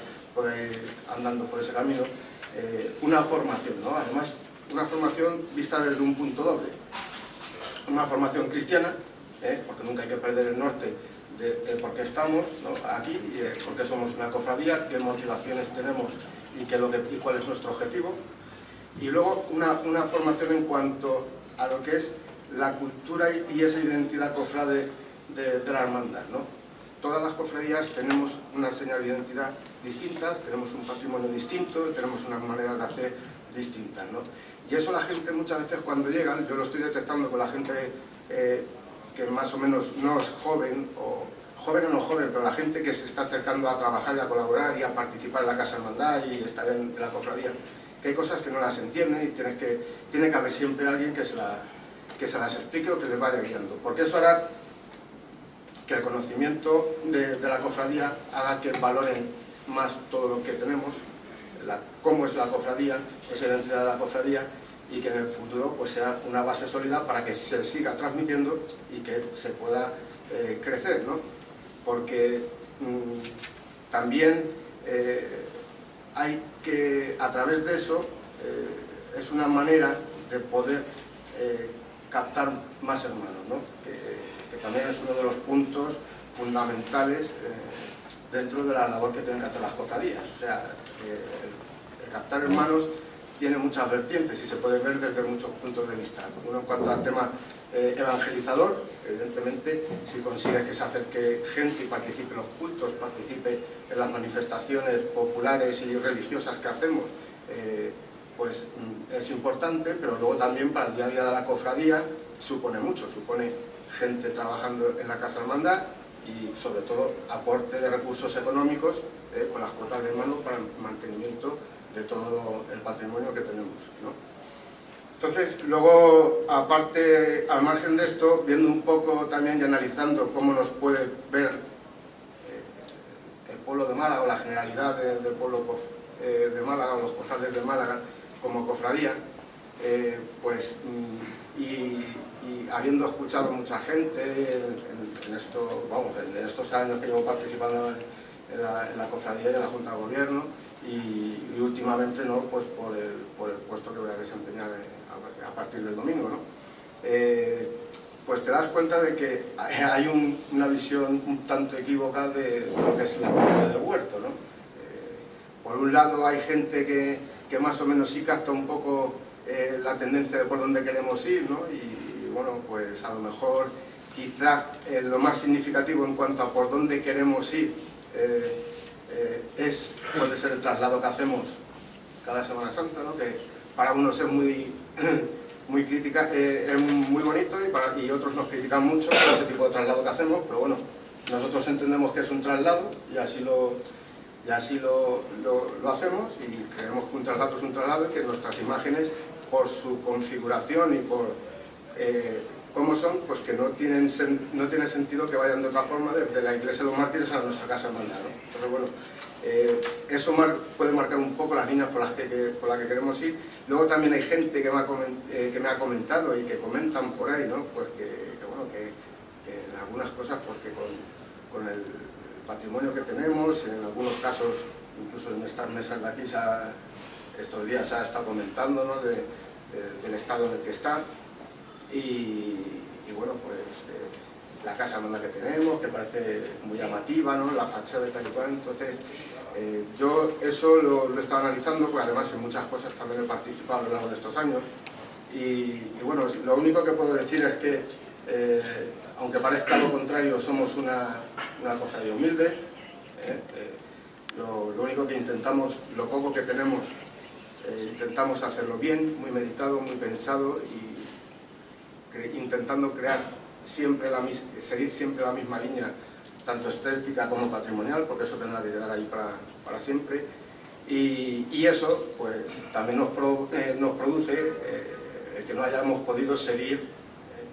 ir andando por ese camino, una formación, ¿no? Además, una formación vista desde un punto doble. Una formación cristiana, porque nunca hay que perder el norte de por qué estamos, ¿no?, aquí, y por qué somos una cofradía, qué motivaciones tenemos y cuál es nuestro objetivo. Y luego una formación en cuanto a lo que es la cultura y esa identidad cofrade de la hermandad, ¿no? Todas las cofradías tenemos una señal de identidad distintas, tenemos un patrimonio distinto, tenemos unas maneras de hacer distintas, ¿no? Y eso la gente muchas veces cuando llegan, yo lo estoy detectando con la gente que más o menos no es joven o no joven, pero la gente que se está acercando a trabajar y a colaborar y a participar en la Casa Hermandad y estar en la cofradía, que hay cosas que no las entienden y tiene que haber siempre alguien que se las explique o que les vaya guiando, porque eso hará que el conocimiento de la cofradía haga que valoren más todo lo que tenemos, cómo es la cofradía, esa identidad de la cofradía, y que en el futuro pues sea una base sólida para que se siga transmitiendo y que se pueda crecer, ¿no? Porque también hay que, a través de eso, es una manera de poder captar más hermanos, ¿no? Que también es uno de los puntos fundamentales dentro de la labor que tienen que hacer las cofradías. O sea, el captar hermanos tiene muchas vertientes y se puede ver desde muchos puntos de vista. Uno, en cuanto al tema evangelizador, evidentemente, si consigue que se acerque gente y participe en los cultos, participe en las manifestaciones populares y religiosas que hacemos, pues es importante, pero luego también para el día a día de la cofradía supone mucho, supone gente trabajando en la Casa Hermandad y sobre todo aporte de recursos económicos con las cuotas de hermanos para el mantenimiento de todo el patrimonio que tenemos, ¿no? Entonces, luego, aparte, al margen de esto, viendo un poco también y analizando cómo nos puede ver el pueblo de Málaga o la generalidad del pueblo de Málaga o los cofrades de Málaga como cofradía, pues, y habiendo escuchado mucha gente en estos años que llevo participando en la cofradía y en la Junta de Gobierno, y últimamente, ¿no?, pues por el puesto que voy a desempeñar a partir del domingo, ¿no? Pues te das cuenta de que hay una visión un tanto equívoca de lo que es la cofradía del huerto, ¿no? Por un lado hay gente que más o menos sí capta un poco la tendencia de por dónde queremos ir, ¿no? Y bueno, pues a lo mejor quizá lo más significativo en cuanto a por dónde queremos ir puede ser el traslado que hacemos cada Semana Santa, ¿no? Que para unos es muy crítica, es muy bonito y otros nos critican mucho por ese tipo de traslado que hacemos, pero bueno, nosotros entendemos que es un traslado y así lo hacemos, y creemos que un traslado es un traslado y que nuestras imágenes, por su configuración y por cómo son, pues que no tiene sentido que vayan de otra forma desde la Iglesia de los Mártires a nuestra Casa Hermandad, ¿no? Entonces, bueno, eso puede marcar un poco las líneas por las que queremos ir. Luego también hay gente que me ha comentado y que comentan por ahí, ¿no? Pues que en algunas cosas, porque con el patrimonio que tenemos, en algunos casos, incluso en estas mesas de aquí, estos días se ha estado comentando, ¿no?, del estado en el que está. Y bueno, pues la Casa Hermandad que tenemos, que parece muy llamativa, ¿no?, la fachada y tal y cual. Entonces, yo eso lo he estado analizando, porque además en muchas cosas también he participado a lo largo de estos años. Y bueno, lo único que puedo decir es que, aunque parezca lo contrario, somos una cofradía humilde. Lo único que intentamos, lo poco que tenemos, intentamos hacerlo bien, muy meditado, muy pensado, y intentando seguir siempre la misma línea, tanto estética como patrimonial, porque eso tendrá que quedar ahí para siempre. Y eso pues también nos produce que no hayamos podido seguir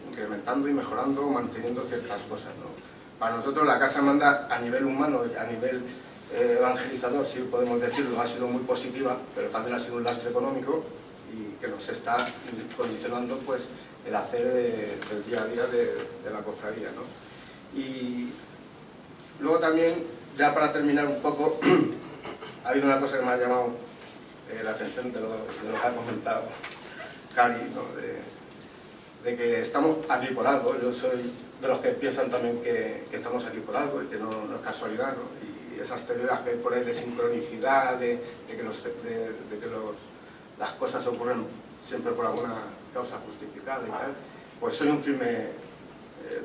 incrementando y mejorando, manteniendo ciertas cosas, ¿no? Para nosotros la Casa Hermandad, a nivel humano y a nivel evangelizador, si podemos decirlo, ha sido muy positiva, pero también ha sido un lastre económico y que nos está condicionando pues el hacer del día a día de la cofradía, ¿no? Y luego también, ya para terminar un poco, ha habido una cosa que me ha llamado la atención de lo que ha comentado Cari, ¿no? de que estamos aquí por algo. Yo soy de los que piensan también que estamos aquí por algo y que no es casualidad, ¿no? Y esas teorías que hay por ahí de sincronicidad, de que las cosas ocurren siempre por alguna causa justificada y tal, pues soy un firme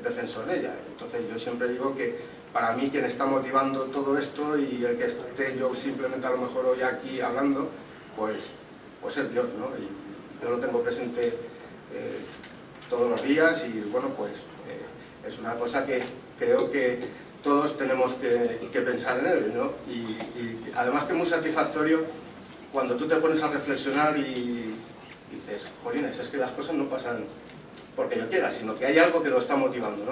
defensor de ella. Entonces yo siempre digo que para mí quien está motivando todo esto y el que esté yo simplemente a lo mejor hoy aquí hablando, pues es Dios, ¿no? Y yo lo tengo presente todos los días y bueno, pues es una cosa que creo que todos tenemos que pensar en él, ¿no? Y además que es muy satisfactorio cuando tú te pones a reflexionar y dices, jolines, es que las cosas no pasan porque yo quiera, sino que hay algo que lo está motivando, ¿no?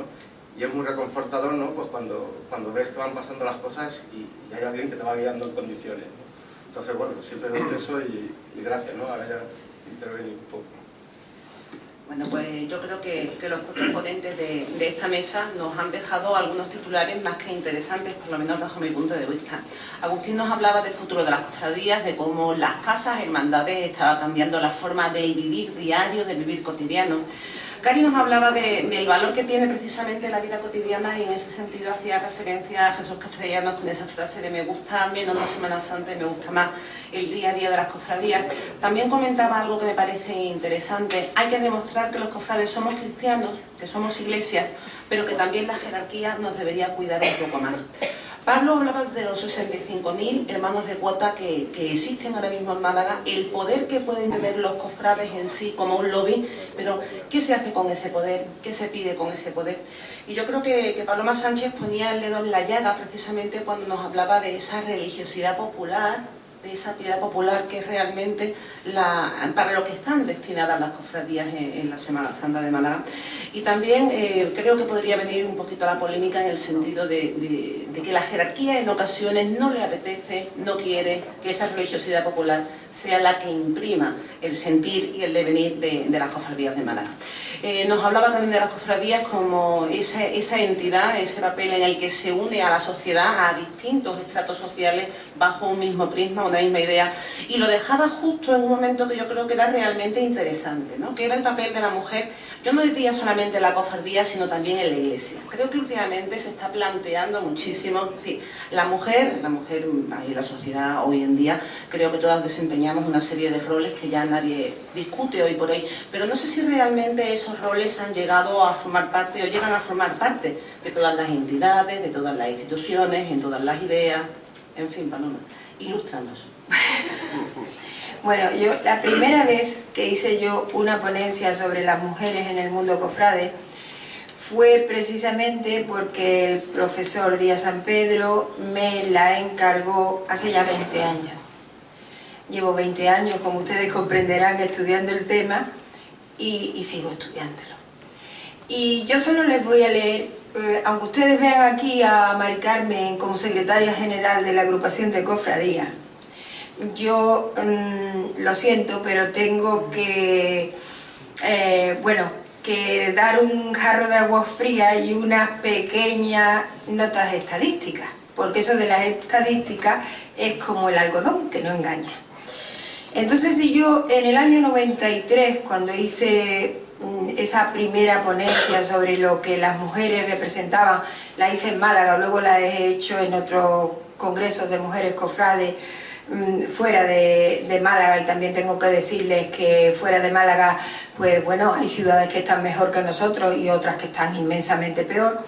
Y es muy reconfortador, ¿no? Pues cuando ves que van pasando las cosas y hay alguien que te va guiando en condiciones, ¿no? Entonces, bueno, simplemente eso y gracias, ¿no? Ahora ya intervenir un poco. Bueno, pues yo creo que los ponentes de esta mesa nos han dejado algunos titulares más que interesantes, por lo menos bajo mi punto de vista. Agustín nos hablaba del futuro de las cofradías, de cómo las casas, hermandades, estaba cambiando la forma de vivir diario, de vivir cotidiano. Cari nos hablaba del valor que tiene precisamente la vida cotidiana y en ese sentido hacía referencia a Jesús Castellanos con esa frase de me gusta menos la Semana Santa y me gusta más el día a día de las cofradías. También comentaba algo que me parece interesante: hay que demostrar que los cofrades somos cristianos, que somos iglesias, pero que también la jerarquía nos debería cuidar un poco más. Pablo hablaba de los 65.000 hermanos de cuota que existen ahora mismo en Málaga, el poder que pueden tener los cofrades en sí como un lobby, pero ¿qué se hace con ese poder? ¿Qué se pide con ese poder? Y yo creo que Paloma Sánchez ponía el dedo en la llaga precisamente cuando nos hablaba de esa religiosidad popular, de esa piedad popular que es realmente para lo que están destinadas las cofradías en la Semana Santa de Málaga. Y también creo que podría venir un poquito la polémica en el sentido de que la jerarquía en ocasiones no le apetece, no quiere que esa religiosidad popular sea la que imprima el sentir y el devenir de las cofradías de Málaga. Nos hablaba también de las cofradías como esa entidad, ese papel en el que se une a la sociedad, a distintos estratos sociales bajo un mismo prisma, una misma idea, y lo dejaba justo en un momento que yo creo que era realmente interesante, ¿no? Que era el papel de la mujer, yo no diría solamente en la cofradía, sino también en la iglesia. Creo que últimamente se está planteando muchísimo, sí, la mujer y la sociedad hoy en día, creo que todas desempeñamos una serie de roles que ya nadie discute hoy por hoy, pero no sé si realmente esos roles han llegado a formar parte o llegan a formar parte de todas las entidades, de todas las instituciones, en todas las ideas. En fin, Paloma, ilústranos. Bueno, la primera vez que hice yo una ponencia sobre las mujeres en el mundo cofrade fue precisamente porque el profesor Díaz San Pedro me la encargó hace ya 20 años. Llevo 20 años, como ustedes comprenderán, estudiando el tema y sigo estudiándolo. Y yo solo les voy a leer, aunque ustedes vean aquí a Mari Carmen como secretaria general de la agrupación de cofradías, yo lo siento, pero tengo que, que dar un jarro de agua fría y unas pequeñas notas estadísticas, porque eso de las estadísticas es como el algodón, que no engaña. Entonces, si yo en el año 93, cuando hice esa primera ponencia sobre lo que las mujeres representaban, la hice en Málaga, luego la he hecho en otros congresos de mujeres cofrades fuera de Málaga, y también tengo que decirles que fuera de Málaga, pues bueno, hay ciudades que están mejor que nosotros y otras que están inmensamente peor.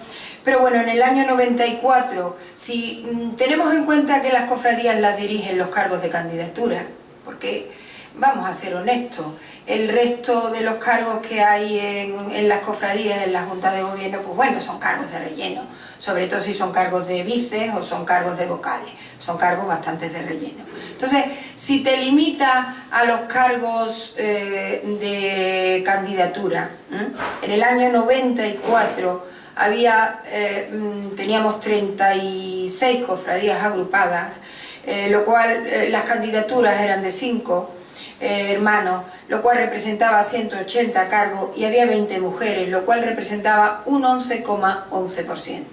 Pero bueno, en el año 94, si tenemos en cuenta que las cofradías las dirigen los cargos de candidatura, porque vamos a ser honestos, el resto de los cargos que hay en las cofradías, en la Junta de Gobierno, pues bueno, son cargos de relleno, sobre todo si son cargos de vices o son cargos de vocales, son cargos bastante de relleno. Entonces, si te limitas a los cargos de candidatura, en el año 94 teníamos 36 cofradías agrupadas, lo cual las candidaturas eran de 5 hermanos, lo cual representaba 180 cargos, y había 20 mujeres, lo cual representaba un 11,11%.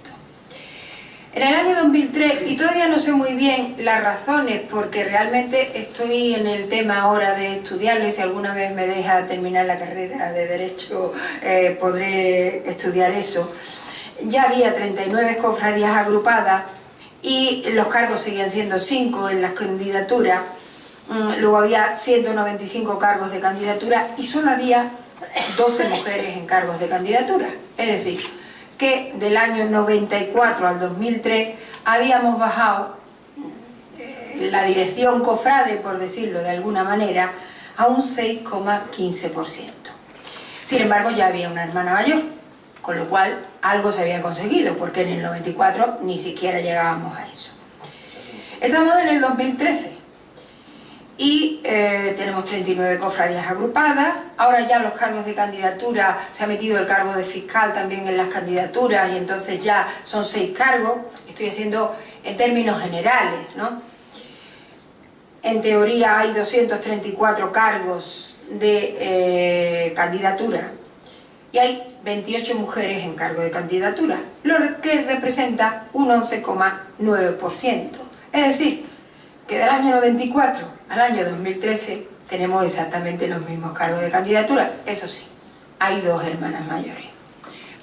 En el año 2003, y todavía no sé muy bien las razones, porque realmente estoy en el tema ahora de estudiarlo, y si alguna vez me deja terminar la carrera de Derecho, podré estudiar eso. Ya había 39 cofradías agrupadas y los cargos seguían siendo 5 en las candidaturas. Luego había 195 cargos de candidatura y solo había 12 mujeres en cargos de candidatura. Es decir, que del año 94 al 2003 habíamos bajado la dirección cofrade, por decirlo de alguna manera, a un 6,15%. Sin embargo, ya había una hermana mayor, con lo cual algo se había conseguido, porque en el 94 ni siquiera llegábamos a eso. Estamos en el 2013 y tenemos 39 cofradías agrupadas. Ahora ya los cargos de candidatura, se ha metido el cargo de fiscal también en las candidaturas y entonces ya son 6 cargos. Estoy haciendo en términos generales, ¿no? En teoría hay 234 cargos de candidatura y hay 28 mujeres en cargo de candidatura, lo que representa un 11,9%. Es decir, que del año 94 al año 2013 tenemos exactamente los mismos cargos de candidatura. Eso sí, hay 2 hermanas mayores.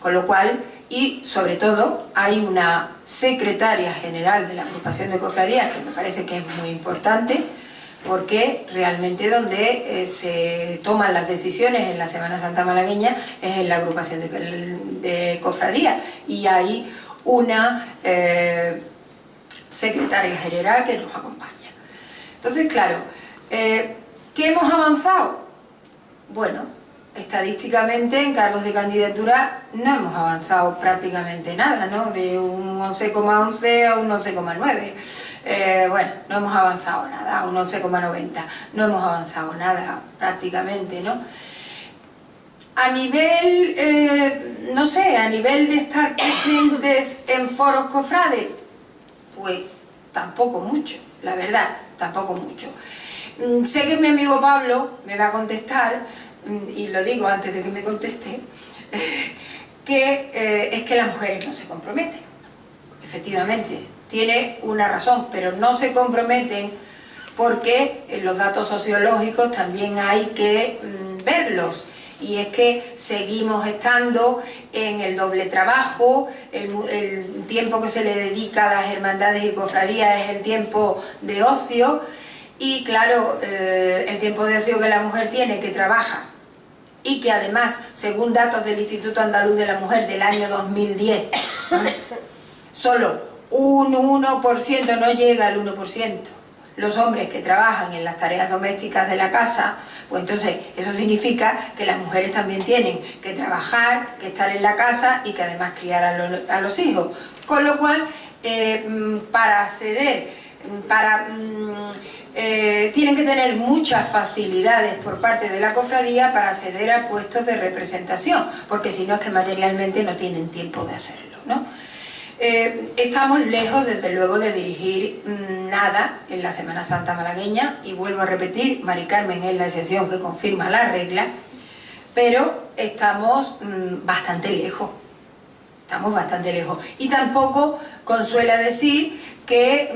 Con lo cual, y sobre todo, hay una secretaria general de la agrupación de cofradías, que me parece que es muy importante, porque realmente donde se toman las decisiones en la Semana Santa malagueña es en la agrupación de cofradías, y hay una secretaria general que nos acompaña. Entonces, claro, ¿qué hemos avanzado? Bueno, estadísticamente en cargos de candidatura no hemos avanzado prácticamente nada, ¿no? De un 11,11 a un 11,9. Bueno, no hemos avanzado nada, a un 11,90. No hemos avanzado nada prácticamente, ¿no? A nivel, no sé, a nivel de estar presentes en foros cofrades, pues tampoco mucho, la verdad, tampoco mucho. Sé que mi amigo Pablo me va a contestar, y lo digo antes de que me conteste, que es que las mujeres no se comprometen. Efectivamente, tiene una razón, pero no se comprometen porque los datos sociológicos también hay que verlos. Y es que seguimos estando en el doble trabajo, el tiempo que se le dedica a las hermandades y cofradías es el tiempo de ocio, y claro, el tiempo de ocio que la mujer tiene, que trabaja, y que además, según datos del Instituto Andaluz de la Mujer del año 2010, solo un 1%, no llega al 1%, los hombres que trabajan en las tareas domésticas de la casa, pues entonces eso significa que las mujeres también tienen que trabajar, que estar en la casa y que además criar a los hijos. Con lo cual, para acceder, tienen que tener muchas facilidades por parte de la cofradía para acceder a puestos de representación, porque si no es que materialmente no tienen tiempo de hacerlo, ¿no? Estamos lejos, desde luego, de dirigir nada en la Semana Santa malagueña, y vuelvo a repetir, Mari Carmen es la excepción que confirma la regla, pero estamos bastante lejos, y tampoco consuela decir que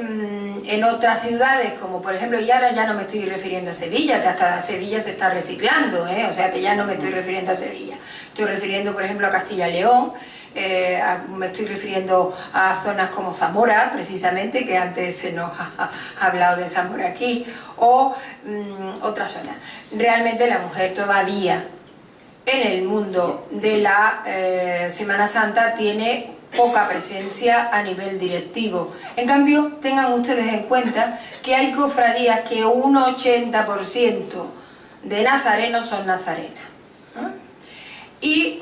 en otras ciudades, como por ejemplo, y ahora ya no me estoy refiriendo a Sevilla, que hasta Sevilla se está reciclando, o sea que ya no me estoy refiriendo a Sevilla, estoy refiriendo por ejemplo a Castilla y León, me estoy refiriendo a zonas como Zamora, precisamente, que antes se nos ha hablado de Zamora aquí, o otras zonas. Realmente la mujer todavía en el mundo de la Semana Santa tiene poca presencia a nivel directivo. En cambio, tengan ustedes en cuenta que hay cofradías que un 80% de nazarenos son nazarenas, ¿no? Y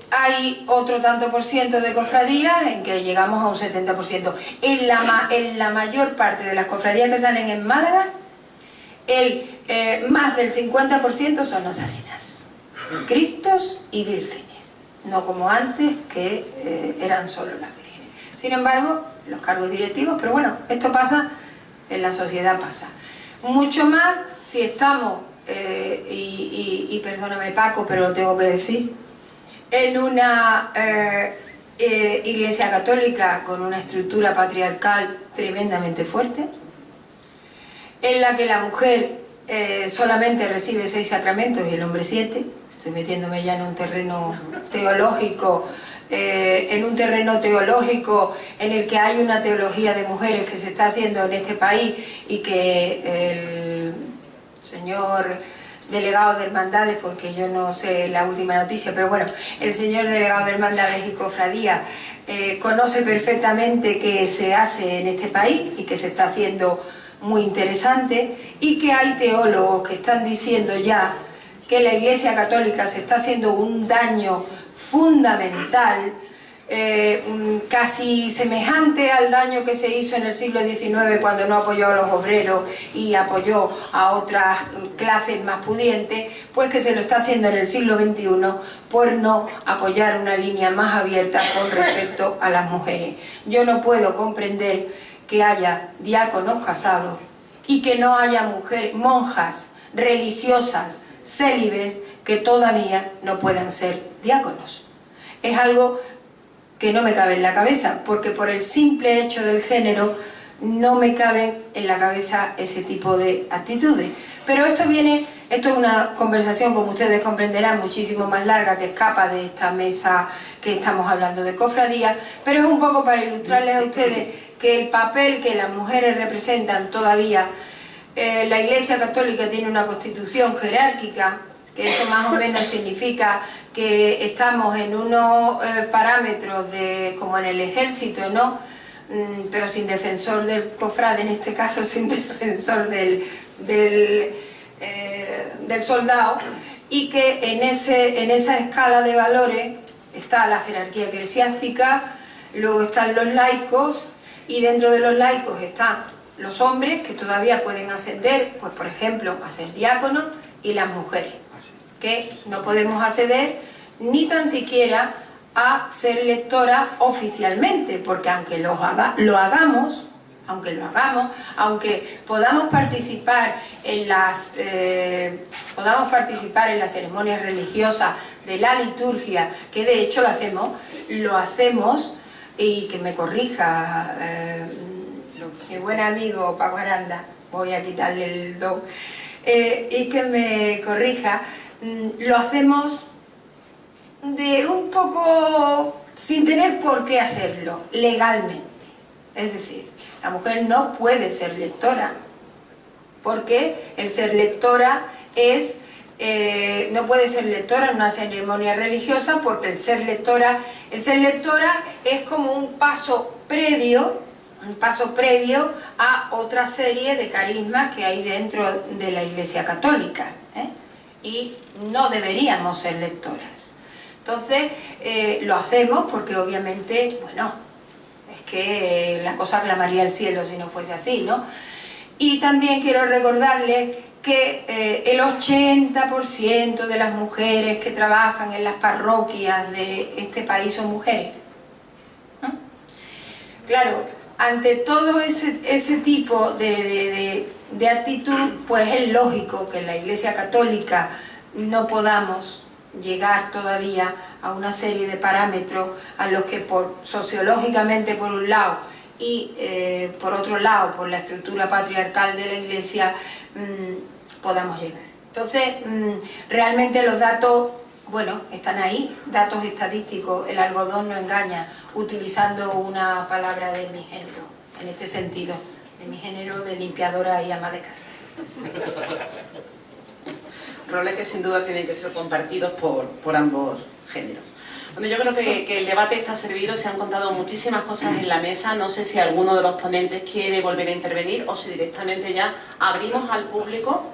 hay otro tanto por ciento de cofradías en que llegamos a un 70%. En la mayor parte de las cofradías que salen en Málaga, más del 50% son nazarenas, Cristos y vírgenes, no como antes, que eran solo las vírgenes. Sin embargo, los cargos directivos, pero bueno, esto pasa, en la sociedad pasa. Mucho más si estamos, y perdóname Paco, pero lo tengo que decir, en una Iglesia Católica con una estructura patriarcal tremendamente fuerte, en la que la mujer solamente recibe 6 sacramentos y el hombre 7. Estoy metiéndome ya en un terreno teológico, en el que hay una teología de mujeres que se está haciendo en este país y que el señor delegado de Hermandades, porque yo no sé la última noticia, pero bueno, el señor delegado de Hermandades y Cofradías conoce perfectamente qué se hace en este país y que se está haciendo muy interesante, y que hay teólogos que están diciendo ya que la Iglesia Católica se está haciendo un daño fundamental, casi semejante al daño que se hizo en el siglo XIX cuando no apoyó a los obreros y apoyó a otras clases más pudientes, pues que se lo está haciendo en el siglo XXI por no apoyar una línea más abierta con respecto a las mujeres. Yo no puedo comprender que haya diáconos casados y que no haya mujeres, monjas religiosas, célibes, que todavía no puedan ser diáconos. Es algo que no me cabe en la cabeza, porque por el simple hecho del género no me caben en la cabeza ese tipo de actitudes. Pero esto es una conversación, como ustedes comprenderán, muchísimo más larga, que escapa de esta mesa que estamos hablando de cofradías, pero es un poco para ilustrarles a ustedes que el papel que las mujeres representan todavía, la Iglesia Católica tiene una constitución jerárquica, que eso más o menos significa que estamos en unos parámetros como en el ejército, ¿no? Pero sin defensor del cofrade, en este caso sin defensor del soldado, y que en esa escala de valores está la jerarquía eclesiástica, luego están los laicos, y dentro de los laicos están los hombres que todavía pueden ascender, pues por ejemplo, a ser diáconos, y las mujeres, que no podemos acceder ni tan siquiera a ser lectora oficialmente, porque aunque lo hagamos, aunque podamos participar en las ceremonias religiosas de la liturgia, que de hecho lo hacemos, y que me corrija mi buen amigo Paco Aranda, voy a quitarle el don, y que me corrija, lo hacemos de un poco sin tener por qué hacerlo legalmente. Es decir, la mujer no puede ser lectora, porque el ser lectora no puede ser lectora en una ceremonia religiosa, porque el ser lectora es como un paso previo a otra serie de carismas que hay dentro de la Iglesia Católica, y no deberíamos ser lectoras. Entonces lo hacemos porque obviamente, bueno, es que la cosa clamaría al cielo si no fuese así, ¿no? Y también quiero recordarles que el 80% de las mujeres que trabajan en las parroquias de este país son mujeres. Claro, ante todo ese tipo de actitud, pues es lógico que en la Iglesia Católica no podamos llegar todavía a una serie de parámetros a los que sociológicamente por un lado y por otro lado por la estructura patriarcal de la Iglesia podamos llegar. Entonces realmente los datos, bueno, están ahí, datos estadísticos, el algodón no engaña, utilizando una palabra de mi género, en este sentido, de mi género de limpiadora y ama de casa. Roles que sin duda tienen que ser compartidos por ambos géneros. Bueno, yo creo que el debate está servido, se han contado muchísimas cosas en la mesa, no sé si alguno de los ponentes quiere volver a intervenir o si directamente ya abrimos al público.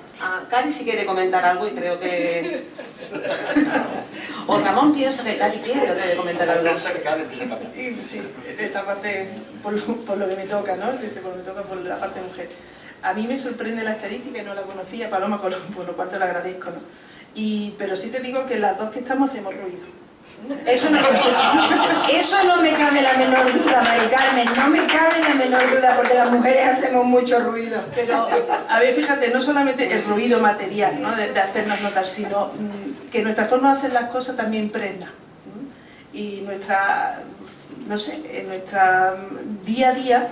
Cari sí quiere comentar algo y creo que... O Ramón piensa que Cari quiere o debe comentar algo. Sí, esta parte, por lo que me toca, ¿no? Por me toca por la parte de mujer. A mí me sorprende la estadística y no la conocía, Paloma, por lo cual te lo agradezco, ¿no? Pero sí te digo que las dos que estamos hacemos ruido. Eso no me cabe la menor duda, Mari Carmen, no me cabe la menor duda, porque las mujeres hacemos mucho ruido. Pero, a ver, fíjate, no solamente el ruido material, ¿no? de hacernos notar, sino que nuestra forma de hacer las cosas también impregna. Y nuestra no sé, en nuestra día a día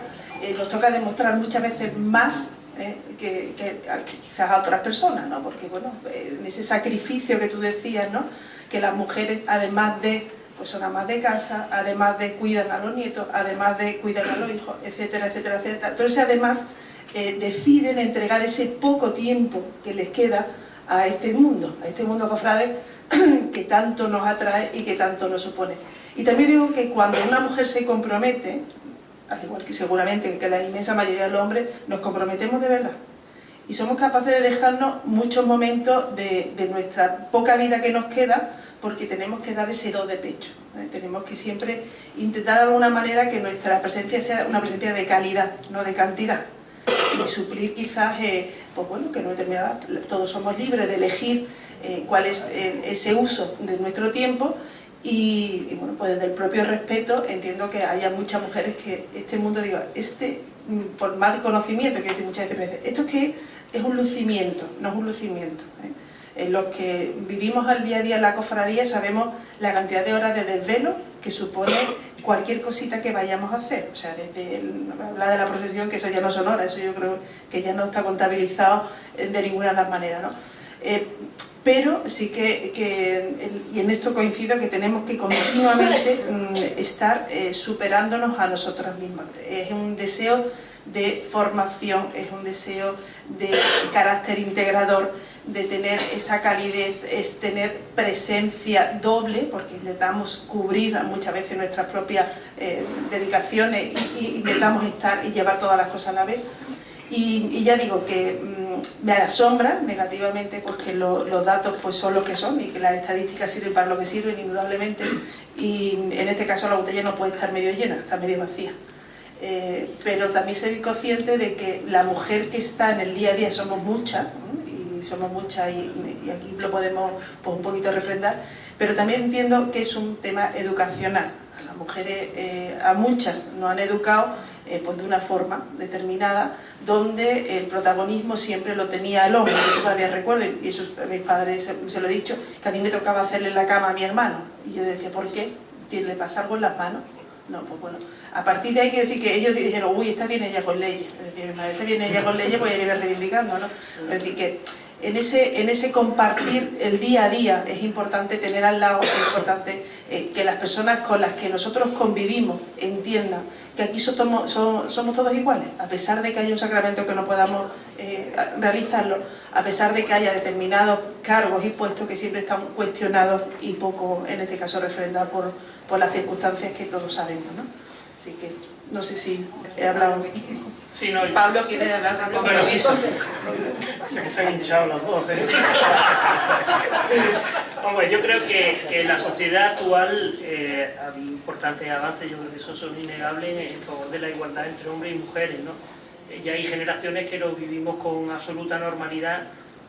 nos toca demostrar muchas veces más que quizás a otras personas, ¿no? Porque, bueno, en ese sacrificio que tú decías, ¿no? Que las mujeres, además de, pues son amas de casa, además de cuidan a los nietos, además de cuidan a los hijos, etcétera, etcétera, etcétera. Entonces, además, deciden entregar ese poco tiempo que les queda a este mundo cofrade, que tanto nos atrae y que tanto nos supone. Y también digo que cuando una mujer se compromete, al igual que seguramente que la inmensa mayoría de los hombres, nos comprometemos de verdad. Y somos capaces de dejarnos muchos momentos de nuestra poca vida que nos queda, porque tenemos que dar ese do de pecho. Tenemos que siempre intentar de alguna manera que nuestra presencia sea una presencia de calidad, no de cantidad. Y suplir quizás, pues bueno, que no determinada, todos somos libres de elegir cuál es ese uso de nuestro tiempo. Y bueno, pues desde el propio respeto entiendo que haya muchas mujeres que este mundo diga, por más de conocimiento que dice muchas veces, esto es que es un lucimiento, no es un lucimiento. Los que vivimos al día a día en la cofradía sabemos la cantidad de horas de desvelo que supone cualquier cosita que vayamos a hacer. O sea, desde hablar de la procesión, que eso ya no son horas, eso yo creo que ya no está contabilizado de ninguna de las maneras, ¿no? Pero sí y en esto coincido, que tenemos que continuamente estar superándonos a nosotras mismas. Es un deseo de formación, es un deseo de carácter integrador, de tener esa calidez, es tener presencia doble, porque intentamos cubrir muchas veces nuestras propias dedicaciones y intentamos estar y llevar todas las cosas a la vez. Y ya digo que me asombra negativamente pues que los datos pues son los que son y que las estadísticas sirven para lo que sirven, indudablemente, y en este caso la botella no puede estar medio llena, está medio vacía. Pero también soy consciente de que la mujer que está en el día a día somos muchas, y aquí lo podemos pues, un poquito refrendar, pero también entiendo que es un tema educacional. A las mujeres, a muchas nos han educado pues de una forma determinada, donde el protagonismo siempre lo tenía el hombre. Yo todavía recuerdo, y eso a mis padres se lo he dicho, que a mí me tocaba hacerle la cama a mi hermano, y yo decía, ¿por qué? ¿Le pasa algo en las manos? No, pues bueno, a partir de ahí hay que decir que ellos dijeron, uy, esta viene ella con leyes, es decir, esta viene ella con leyes, pues ella viene reivindicando, ¿no? Es decir, que en ese compartir el día a día es importante tener al lado, es importante que las personas con las que nosotros convivimos entiendan que aquí somos todos iguales, a pesar de que haya un sacramento que no podamos realizarlo, a pesar de que haya determinados cargos y puestos que siempre están cuestionados y poco, en este caso, refrendados por las circunstancias que todos sabemos, ¿no? Así que no sé si he hablado. Sí, no, Pablo quiere hablar de compromiso. Se han hinchado los dos. Hombre, yo creo que en la sociedad actual hay importantes avances, yo creo que esos son innegables en favor de la igualdad entre hombres y mujeres, ¿no? Ya hay generaciones que lo vivimos con absoluta normalidad,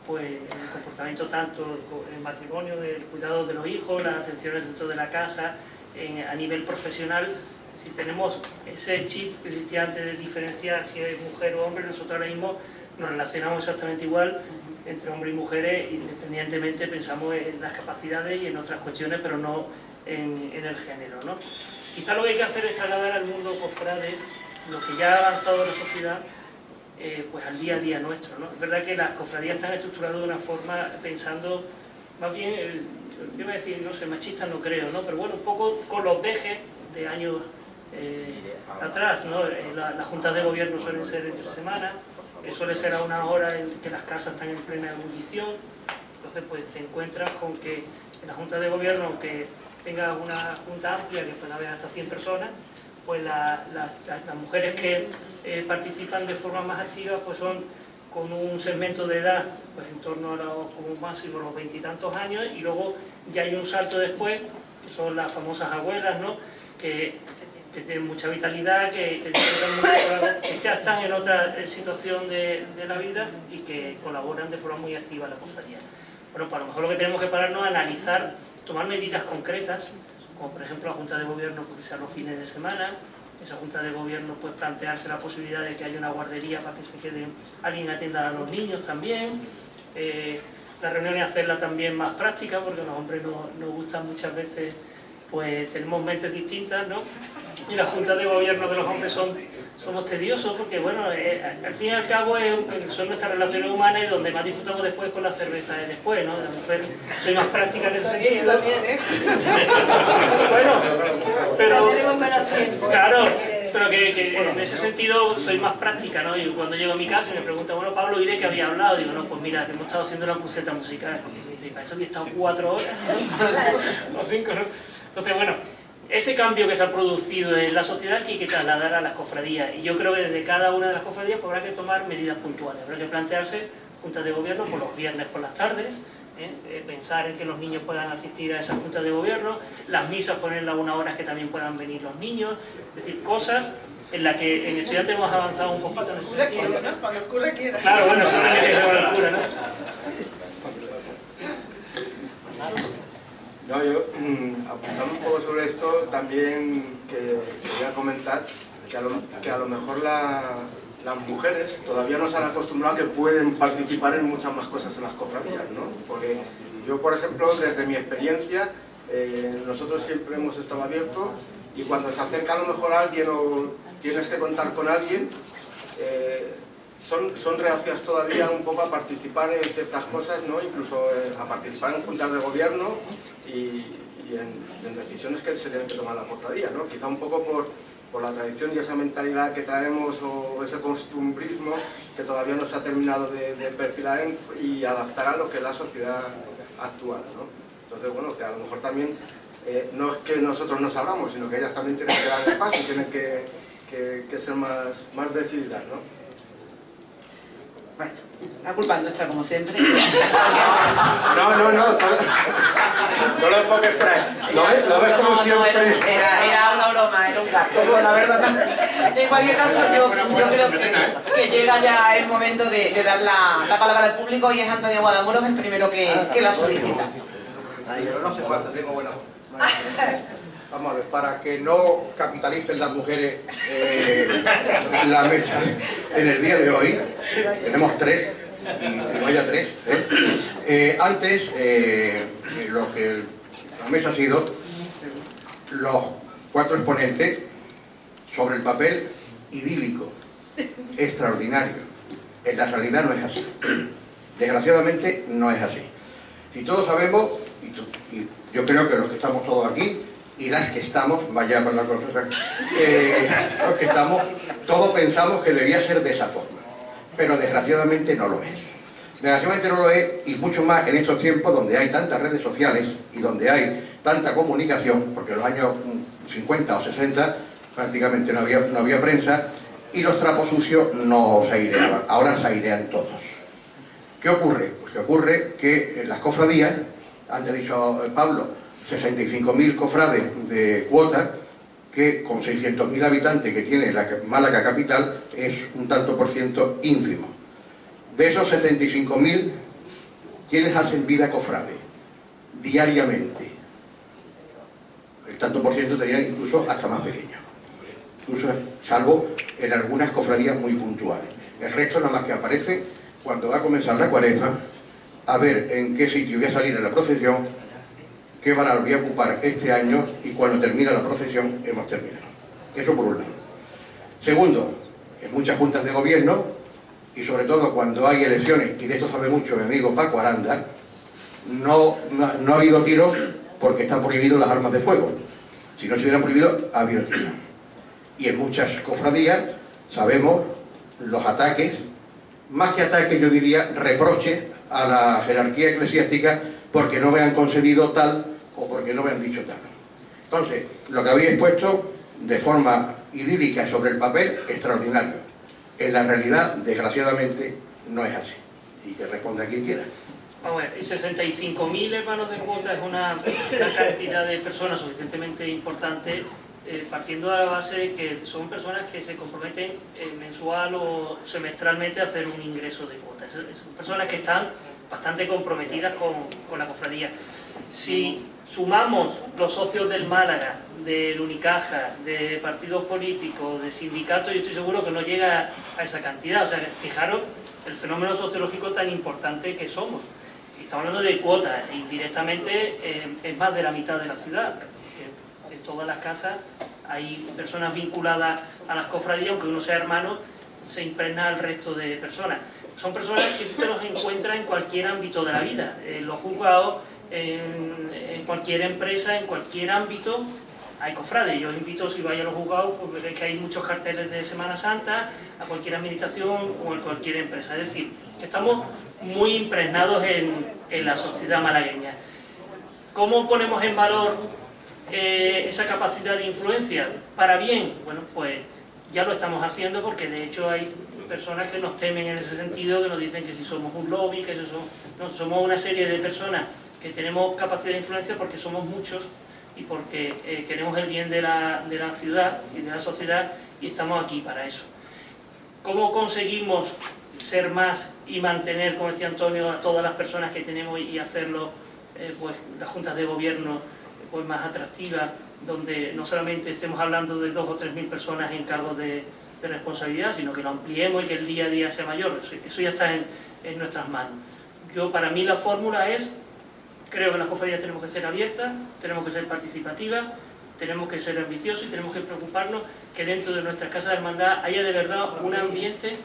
pues en el comportamiento tanto en el matrimonio, del cuidado de los hijos, las atenciones dentro de la casa, a nivel profesional. Si tenemos ese chip que existía antes de diferenciar si es mujer o hombre, nosotros ahora mismo nos relacionamos exactamente igual entre hombres y mujeres, independientemente pensamos en las capacidades y en otras cuestiones, pero no en el género, ¿no? Quizá lo que hay que hacer es trasladar al mundo cofrade lo que ya ha avanzado la sociedad pues al día a día nuestro, ¿no? Es verdad que las cofradías están estructuradas de una forma pensando más bien, yo iba a decir, no sé, machistas no creo, ¿no? Pero bueno, un poco con los dejes de años atrás, ¿no? Las juntas de gobierno suelen ser entre semanas, suele ser a una hora en que las casas están en plena ebullición, entonces pues te encuentras con que en la junta de gobierno, aunque tenga una junta amplia que pueda haber hasta 100 personas, pues las mujeres que participan de forma más activa pues son con un segmento de edad pues en torno a como máximo los 20 y tantos años, y luego ya hay un salto después, que son las famosas abuelas, ¿no? que tienen mucha vitalidad, que ya están en otra situación de la vida y que colaboran de forma muy activa en la cofradía. Bueno, pues a lo mejor lo que tenemos que pararnos es analizar, tomar medidas concretas, como por ejemplo la Junta de Gobierno, porque sea los fines de semana. Esa Junta de Gobierno puede plantearse la posibilidad de que haya una guardería para que se quede alguien atienda a los niños también. Las reuniones hacerlas también más prácticas, porque a los hombres nos gustan muchas veces, pues tenemos mentes distintas, ¿no? y las juntas de gobierno de los hombres somos tediosos porque, bueno, al fin y al cabo son nuestras relaciones humanas y donde más disfrutamos después con la cerveza de después, ¿no? La mujer soy más práctica en ese sentido. Yo también, ¿eh? Bueno, pero... tenemos menos tiempo. Claro, pero que en ese sentido soy más práctica, ¿no? Y cuando llego a mi casa y me preguntan, bueno, Pablo, ¿y de qué había hablado? Digo, no, pues mira, que hemos estado haciendo una puseta musical. Y me dice, ¿para eso había estado 4 horas? O 5, ¿no? Entonces, bueno, ese cambio que se ha producido en la sociedad que hay que trasladar a las cofradías. Y yo creo que desde cada una de las cofradías pues, habrá que tomar medidas puntuales. Habrá que plantearse juntas de gobierno por los viernes por las tardes, pensar en que los niños puedan asistir a esas juntas de gobierno, las misas ponerlas a unas horas que también puedan venir los niños, es decir, cosas en las que en estudiantes hemos avanzado un poquito en ese sentido. Cuando el cura quiera. Claro, bueno, eso también es el cura, ¿no? No, yo, apuntando un poco sobre esto, también quería comentar que a lo mejor las mujeres todavía no se han acostumbrado a que pueden participar en muchas más cosas en las cofradías, ¿no? Porque yo, por ejemplo, desde mi experiencia, nosotros siempre hemos estado abiertos y cuando se acerca a lo mejor alguien o tienes que contar con alguien, son reacias todavía un poco a participar en ciertas cosas, ¿no? Incluso a participar en juntas de gobierno y en decisiones que se tienen que tomar la cofradía, ¿no? Quizá un poco por la tradición y esa mentalidad que traemos o ese costumbrismo que todavía no se ha terminado de perfilar y adaptar a lo que es la sociedad actual, ¿no? Entonces, bueno, que a lo mejor también no es que nosotros no sabramos, sino que ellas también tienen que dar el paso y tienen que ser más decididas, ¿no? Bueno, la culpa es nuestra, como siempre. No lo enfoques por ahí. Lo ves como siempre. Era una broma, era un gato, la verdad. En cualquier caso, yo creo que llega ya el momento de dar la palabra al público y es Antonio Guadamuros el primero que la solicita. Pero no hace falta, tengo buena voz. Vamos a ver, para que no capitalicen las mujeres la mesa en el día de hoy, tenemos 3, y no haya 3. Antes, lo que la mesa ha sido los 4 exponentes sobre el papel idílico, extraordinario. En la realidad no es así. Desgraciadamente no es así. Si todos sabemos, y yo creo que los que estamos todos aquí, y las que estamos, vaya por la cosa, los que estamos, todos pensamos que debía ser de esa forma, pero desgraciadamente no lo es. Desgraciadamente no lo es, y mucho más en estos tiempos donde hay tantas redes sociales y donde hay tanta comunicación, porque en los años 50 o 60 prácticamente no había prensa, y los trapos sucios no se aireaban, ahora se airean todos. ¿Qué ocurre? Pues que ocurre que en las cofradías, antes ha dicho Pablo, 65.000 cofrades de cuota, que con 600.000 habitantes que tiene la Málaga capital es un tanto por ciento ínfimo. De esos 65.000, ¿quiénes hacen vida cofrade? Diariamente. El tanto por ciento sería incluso hasta más pequeño. Incluso, salvo en algunas cofradías muy puntuales. El resto nada más que aparece cuando va a comenzar la cuaresma, a ver en qué sitio voy a salir en la procesión, qué varal voy a ocupar este año y cuando termina la procesión hemos terminado. Eso por un lado. Segundo, en muchas juntas de gobierno y sobre todo cuando hay elecciones, y de esto sabe mucho mi amigo Paco Aranda, no ha habido tiros porque están prohibidas las armas de fuego. Si no se hubieran prohibido, ha habido tiros. Y en muchas cofradías sabemos los ataques, más que ataques yo diría reproches a la jerarquía eclesiástica porque no me han concedido tal o porque no me han dicho tal. Entonces, lo que habéis puesto de forma idílica sobre el papel, extraordinario. En la realidad, desgraciadamente, no es así. Y que responda quien quiera. Vamos a ver, y 65.000 hermanos de cuota es una cantidad de personas suficientemente importante, partiendo de la base de que son personas que se comprometen mensual o semestralmente a hacer un ingreso de cuota. Son personas que están bastante comprometidas con la cofradía. Si sumamos los socios del Málaga, del Unicaja, de partidos políticos, de sindicatos, yo estoy seguro que no llega a esa cantidad. O sea, fijaros el fenómeno sociológico tan importante que somos. Estamos hablando de cuotas, indirectamente es más de la mitad de la ciudad. En todas las casas hay personas vinculadas a las cofradías, aunque uno sea hermano, se impregna al resto de personas. Son personas que tú te los encuentras en cualquier ámbito de la vida, en los juzgados, en cualquier empresa, en cualquier ámbito hay cofrades. Yo os invito, si vais a los juzgados, pues veréis que hay muchos carteles de Semana Santa, a cualquier administración o a cualquier empresa. Es decir, que estamos muy impregnados en la sociedad malagueña. ¿Cómo ponemos en valor esa capacidad de influencia? ¿Para bien? Bueno, pues ya lo estamos haciendo, porque de hecho hay personas que nos temen en ese sentido, que nos dicen que si somos un lobby, que no, somos una serie de personas que tenemos capacidad de influencia porque somos muchos y porque queremos el bien de la ciudad y de la sociedad, y estamos aquí para eso. ¿Cómo conseguimos ser más y mantener, como decía Antonio, a todas las personas que tenemos y hacerlo, pues las juntas de gobierno pues más atractivas, donde no solamente estemos hablando de 2.000 o 3.000 personas en cargos de responsabilidad, sino que lo ampliemos y que el día a día sea mayor? Eso ya está en nuestras manos. Para mí la fórmula es: creo que las cofradías tenemos que ser abiertas, tenemos que ser participativas, tenemos que ser ambiciosos y tenemos que preocuparnos que dentro de nuestras casas de hermandad haya de verdad un ambiente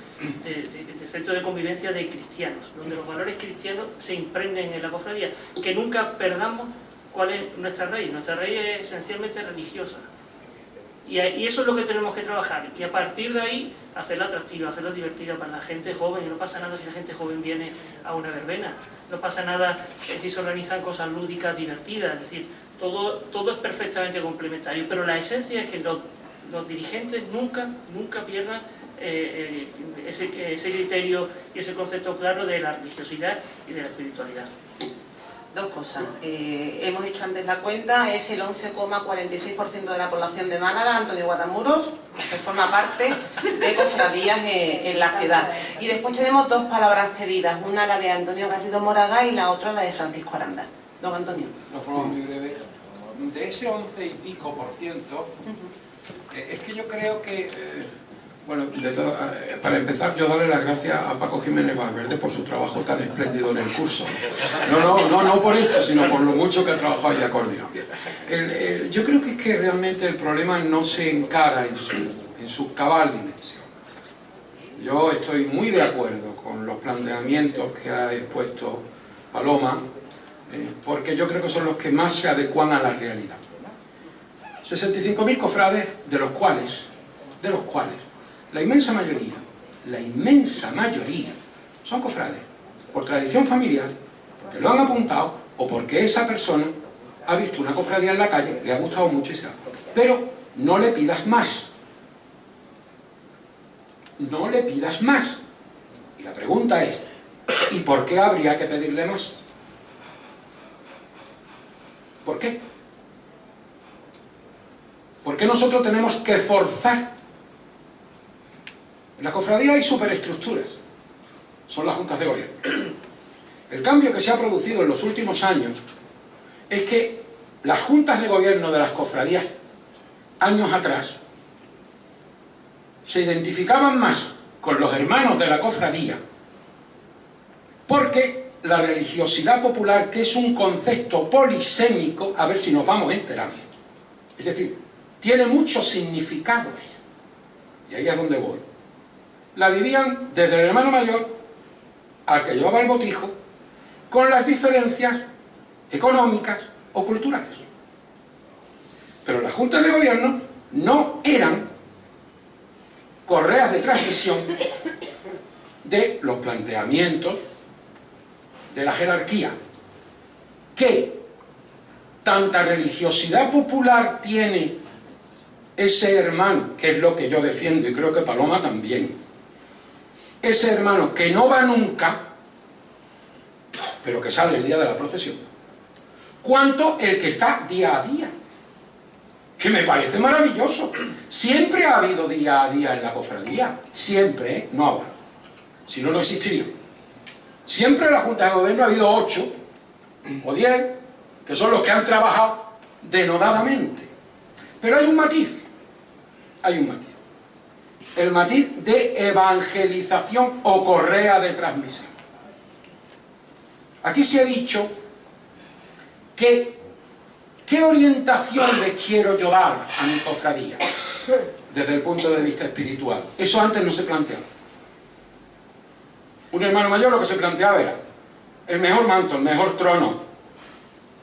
de centro de convivencia de cristianos, donde los valores cristianos se impregnen en la cofradía, que nunca perdamos cuál es nuestra raíz. Nuestra raíz es esencialmente religiosa. Y eso es lo que tenemos que trabajar, y a partir de ahí hacerla atractiva, hacerla divertida para la gente joven. Y no pasa nada si la gente joven viene a una verbena, no pasa nada si se organizan cosas lúdicas, divertidas. Es decir, todo es perfectamente complementario, pero la esencia es que los dirigentes nunca pierdan ese criterio y ese concepto claro de la religiosidad y de la espiritualidad. Dos cosas. Hemos hecho antes la cuenta, es el 11,46% de la población de Málaga, Antonio Guadamuros, que forma parte de cofradías en la ciudad. Y después tenemos dos palabras pedidas, una la de Antonio Garrido Moraga y la otra la de Francisco Aranda. Don Antonio. De forma muy breve. De ese 11 y pico %, es que yo creo que... Bueno, para empezar, yo darle las gracias a Paco Jiménez Valverde por su trabajo tan espléndido en el curso. No por esto, sino por lo mucho que ha trabajado y ha coordinado. Yo creo que es que realmente el problema no se encara en su cabal dimensión. Yo estoy muy de acuerdo con los planteamientos que ha expuesto Paloma, porque yo creo que son los que más se adecuan a la realidad. 65.000 cofrades, de los cuales la inmensa mayoría son cofrades por tradición familiar, porque lo han apuntado o porque esa persona ha visto una cofradía en la calle, le ha gustado mucho y se ha... Pero no le pidas más. No le pidas más. Y la pregunta es, ¿y por qué habría que pedirle más? ¿Por qué? ¿Por qué nosotros tenemos que forzar? En la cofradía hay superestructuras, son las juntas de gobierno. El cambio que se ha producido en los últimos años es que las juntas de gobierno de las cofradías, años atrás, se identificaban más con los hermanos de la cofradía, porque la religiosidad popular, que es un concepto polisémico, a ver si nos vamos enterando, es decir, tiene muchos significados, y ahí es donde voy, la vivían desde el hermano mayor al que llevaba el botijo, con las diferencias económicas o culturales. Pero las juntas de gobierno no eran correas de transmisión de los planteamientos de la jerarquía, que tanta religiosidad popular tiene ese hermano, que es lo que yo defiendo y creo que Paloma también, ese hermano que no va nunca, pero que sale el día de la procesión, cuanto el que está día a día, que me parece maravilloso. Siempre ha habido día a día en la cofradía, siempre, ¿eh? No ahora, si no, no existiría. Siempre en la Junta de Gobierno ha habido 8 o 10, que son los que han trabajado denodadamente. Pero hay un matiz, el matiz de evangelización o correa de transmisión. Aquí se ha dicho que ¿Qué orientación les quiero yo dar a mi cofradía desde el punto de vista espiritual? Eso antes no se planteaba. Un hermano mayor lo que se planteaba era el mejor manto, el mejor trono,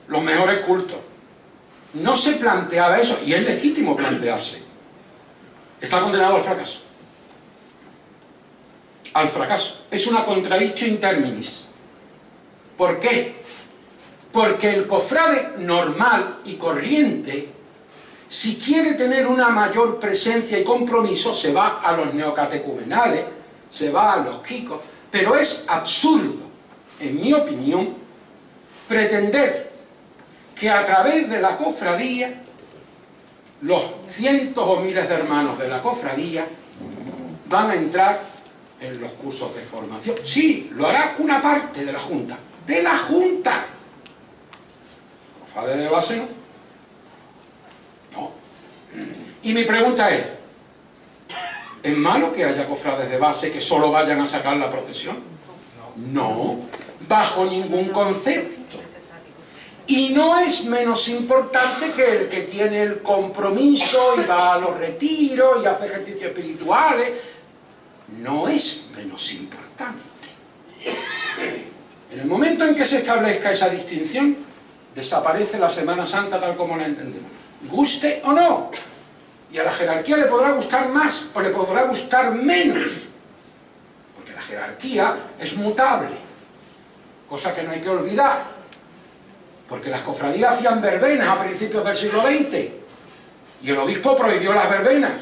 los mejores cultos. No se planteaba eso, y es legítimo plantearse. Está condenado al fracaso. Al fracaso. Es una contradictio in terminis. ¿Por qué? Porque el cofrade normal y corriente, si quiere tener una mayor presencia y compromiso, se va a los neocatecumenales, se va a los quicos, pero es absurdo, en mi opinión, pretender que a través de la cofradía, los cientos o miles de hermanos de la cofradía van a entrar en los cursos de formación. Sí, lo hará una parte de la Junta. ¡De la Junta! ¿Cofrade de base no? No. Y mi pregunta ¿es malo que haya cofrades de base que solo vayan a sacar la procesión? No, bajo ningún concepto. Y no es menos importante que el que tiene el compromiso y va a los retiros y hace ejercicios espirituales. No es menos importante. En el momento en que se establezca esa distinción, desaparece la Semana Santa tal como la entendemos. Guste o no. Y a la jerarquía le podrá gustar más o le podrá gustar menos. Porque la jerarquía es mutable. Cosa que no hay que olvidar. Porque las cofradías hacían verbenas a principios del siglo XX. Y el obispo prohibió las verbenas.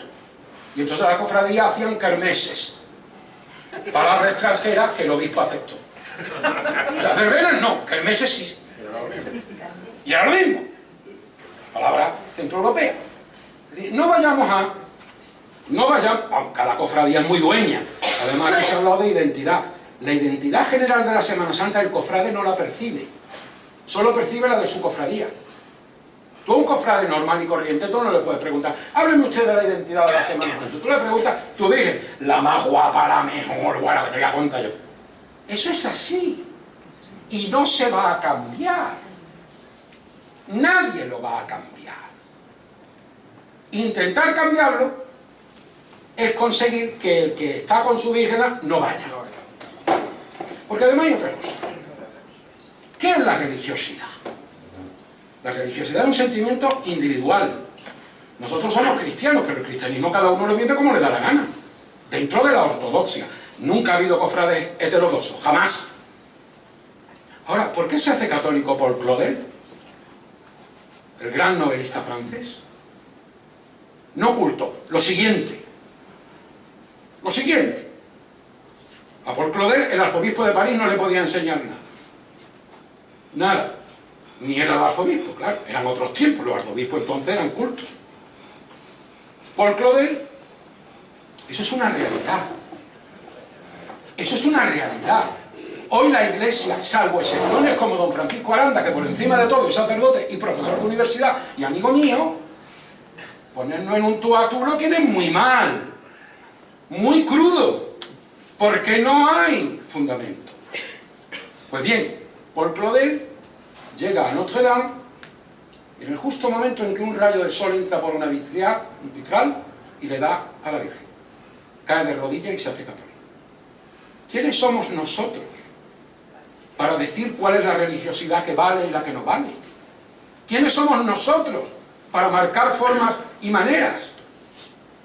Y entonces las cofradías hacían kermeses. Palabra extranjera que el obispo aceptó. Las verbenas no, kermeses sí. Y era lo mismo. Palabra centroeuropea. Es decir, no vayamos, aunque cada cofradía es muy dueña. Además aquí se ha hablado de identidad. La identidad general de la Semana Santa el cofrade no la percibe. Solo percibe la de su cofradía. Tú a un cofrade normal y corriente, tú no le puedes preguntar, hábleme usted de la identidad de la Semana Santa. Tú le preguntas, tú dices, la más guapa, la mejor, bueno, que te voy a contar yo. Eso es así. Y no se va a cambiar. Nadie lo va a cambiar. Intentar cambiarlo es conseguir que el que está con su virgen no vaya. Porque además hay otra cosa. ¿Qué es la religiosidad? La religiosidad es un sentimiento individual. Nosotros somos cristianos, pero el cristianismo cada uno lo vive como le da la gana. Dentro de la ortodoxia. Nunca ha habido cofrades heterodoxos, jamás. Ahora, ¿por qué se hace católico Paul Claudel? El gran novelista francés. No ocultó. Lo siguiente. A Paul Claudel, el arzobispo de París, no le podía enseñar nada. Nada. Ni era el arzobispo, claro. Eran otros tiempos. Los arzobispos entonces eran cultos. Paul Claudel, eso es una realidad. Eso es una realidad. Hoy la Iglesia, salvo excepciones como don Francisco Aranda, que por encima de todo es sacerdote y profesor de universidad y amigo mío, ponernos en un tú a tú lo tienen muy mal, muy crudo, porque no hay fundamento. Pues bien, Paul Claudel llega a Notre Dame en el justo momento en que un rayo de sol entra por una vitral y le da a la Virgen. Cae de rodillas y se hace católico. ¿Quiénes somos nosotros para decir cuál es la religiosidad que vale y la que no vale? ¿Quiénes somos nosotros para marcar formas y maneras?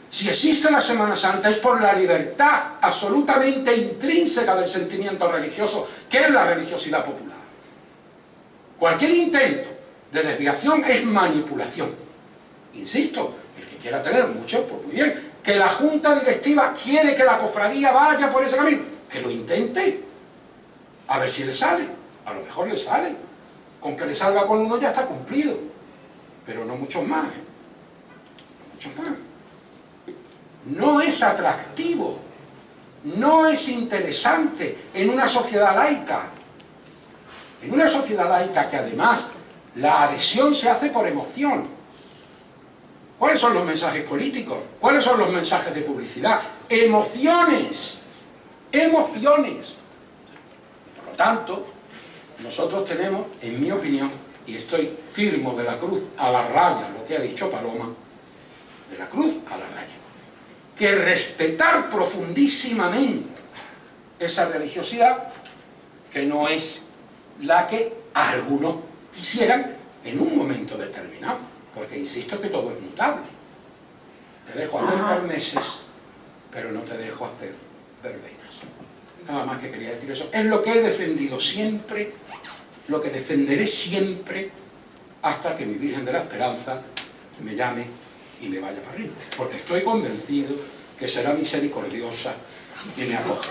Si existe la Semana Santa es por la libertad absolutamente intrínseca del sentimiento religioso, que es la religiosidad popular. Cualquier intento de desviación es manipulación. Insisto, el que quiera tener mucho, pues muy bien. Que la junta directiva quiere que la cofradía vaya por ese camino, que lo intente. A ver si le sale. A lo mejor le sale. Con que le salga con uno ya está cumplido. Pero no muchos más. No muchos más. No es atractivo. No es interesante en una sociedad laica. En una sociedad laica que además la adhesión se hace por emoción. ¿Cuáles son los mensajes políticos? ¿Cuáles son los mensajes de publicidad? Emociones. Emociones. Por lo tanto, nosotros tenemos, en mi opinión, y estoy firmo de la cruz a la raya, lo que ha dicho Paloma, de la cruz a la raya, que respetar profundísimamente esa religiosidad, que no es la que algunos quisieran en un momento determinado, porque insisto que todo es mutable. Te dejo hacer kermeses, pero no te dejo hacer verbenas. Nada más que quería decir eso. Es lo que he defendido siempre, lo que defenderé siempre, hasta que mi Virgen de la Esperanza me llame y me vaya para arriba. Porque estoy convencido que será misericordiosa y me acoge.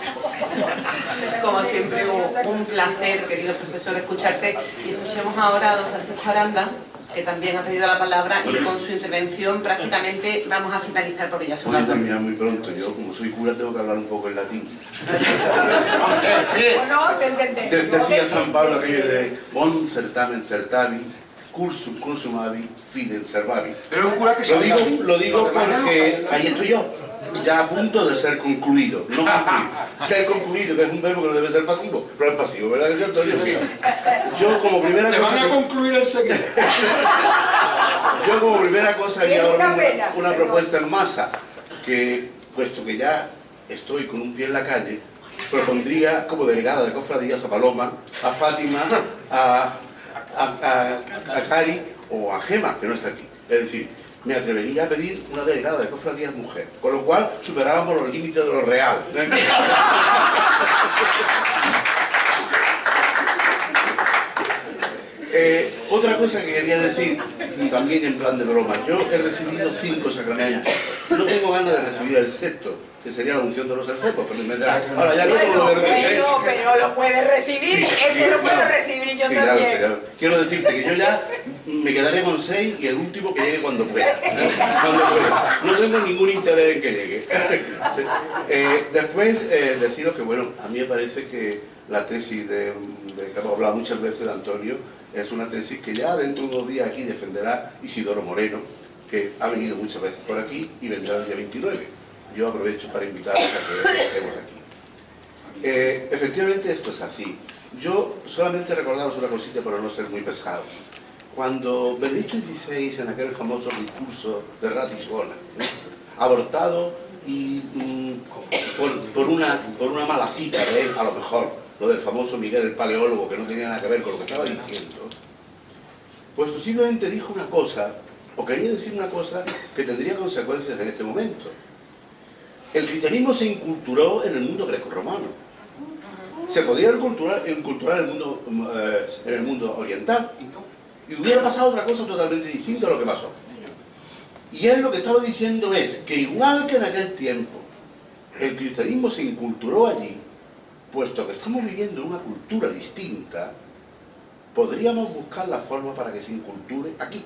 Como siempre, un placer, querido profesor, escucharte. Y escuchemos ahora a don Francisco Aranda, que también ha pedido la palabra, y con su intervención prácticamente vamos a finalizar porque ya son Voy a las 2. terminar muy pronto. Yo, como soy cura, tengo que hablar un poco en latín. Bueno, te entendemos. Decía San Pablo aquello de bon certamen certavi, cursum consumavi, fidel servavi. Pero un cura que se Lo digo porque ahí estoy yo, ya a punto de ser concluido, no concluido. Ser concluido, que es un verbo que no debe ser pasivo, pero es pasivo, ¿verdad que es cierto? Yo como primera te van a concluir enseguida. Yo como primera cosa haría ahora pena, una propuesta en masa, que puesto que ya estoy con un pie en la calle, propondría como delegada de cofradías a Paloma, a Fátima, a Cari o a Gema, que no está aquí. Es decir, me atrevería a pedir una delegada de cofradías mujer, con lo cual superábamos los límites de lo real. Otra cosa que quería decir, también en plan de broma, yo he recibido 5 sacramentos, no tengo ganas de recibir el sexto, que sería la unción de los elfos, pero me dirán, ahora ya no lo de recibir. Pero lo puedes recibir, ese lo puedo recibir yo también. Claro. Quiero decirte que yo ya me quedaré con 6 y el último que llegue cuando pueda. No tengo ningún interés en que llegue. Después, deciros que, bueno, a mí me parece que la tesis de que hemos hablado muchas veces de Antonio, es una tesis que ya dentro de unos días aquí defenderá Isidoro Moreno, que ha venido muchas veces por aquí y vendrá el día 29. Yo aprovecho para invitarles a que estemos aquí. Efectivamente esto es así. Yo solamente recordaros una cosita para no ser muy pesado. Cuando Benedicto XVI, en aquel famoso discurso de Ratisbona, abortado y por una mala cita de él, a lo mejor, lo del famoso Miguel el paleólogo, que no tenía nada que ver con lo que estaba diciendo, pues posiblemente dijo una cosa, o quería decir una cosa, que tendría consecuencias en este momento. El cristianismo se inculturó en el mundo grecorromano. Se podía inculturar en el mundo oriental. Y hubiera pasado otra cosa totalmente distinta a lo que pasó. Y él lo que estaba diciendo es que igual que en aquel tiempo el cristianismo se inculturó allí, puesto que estamos viviendo una cultura distinta, podríamos buscar la forma para que se inculture aquí.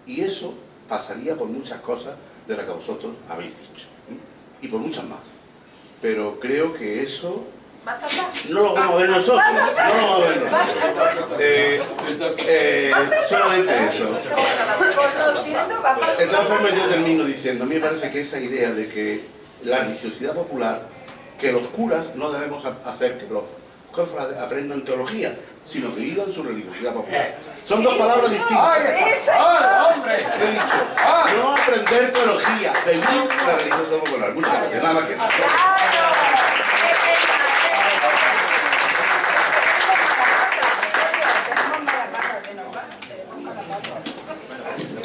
Y eso pasaría por muchas cosas de las que vosotros habéis dicho. Y por muchas más. Pero creo que eso no lo vamos a ver nosotros. No lo vamos a ver nosotros. Solamente eso. De todas formas, yo termino diciendo, a mí me parece que esa idea de que la religiosidad popular, que los curas no debemos hacer que los cofrades aprendan teología, sino que vivan su religiosidad popular. Son dos palabras distintas. ¡Hombre! He dicho, no aprender teología, vivir la religiosidad popular. Muchas gracias, nada más que eso.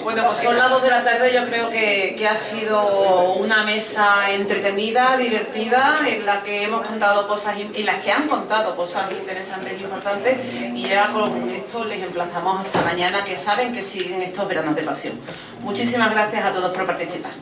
Bueno, pues son las 2 de la tarde, yo creo que ha sido una mesa entretenida, divertida, en la que hemos contado cosas, en las que han contado cosas interesantes e importantes, y ya con esto les emplazamos hasta mañana, que saben que siguen estos veranos de pasión. Muchísimas gracias a todos por participar.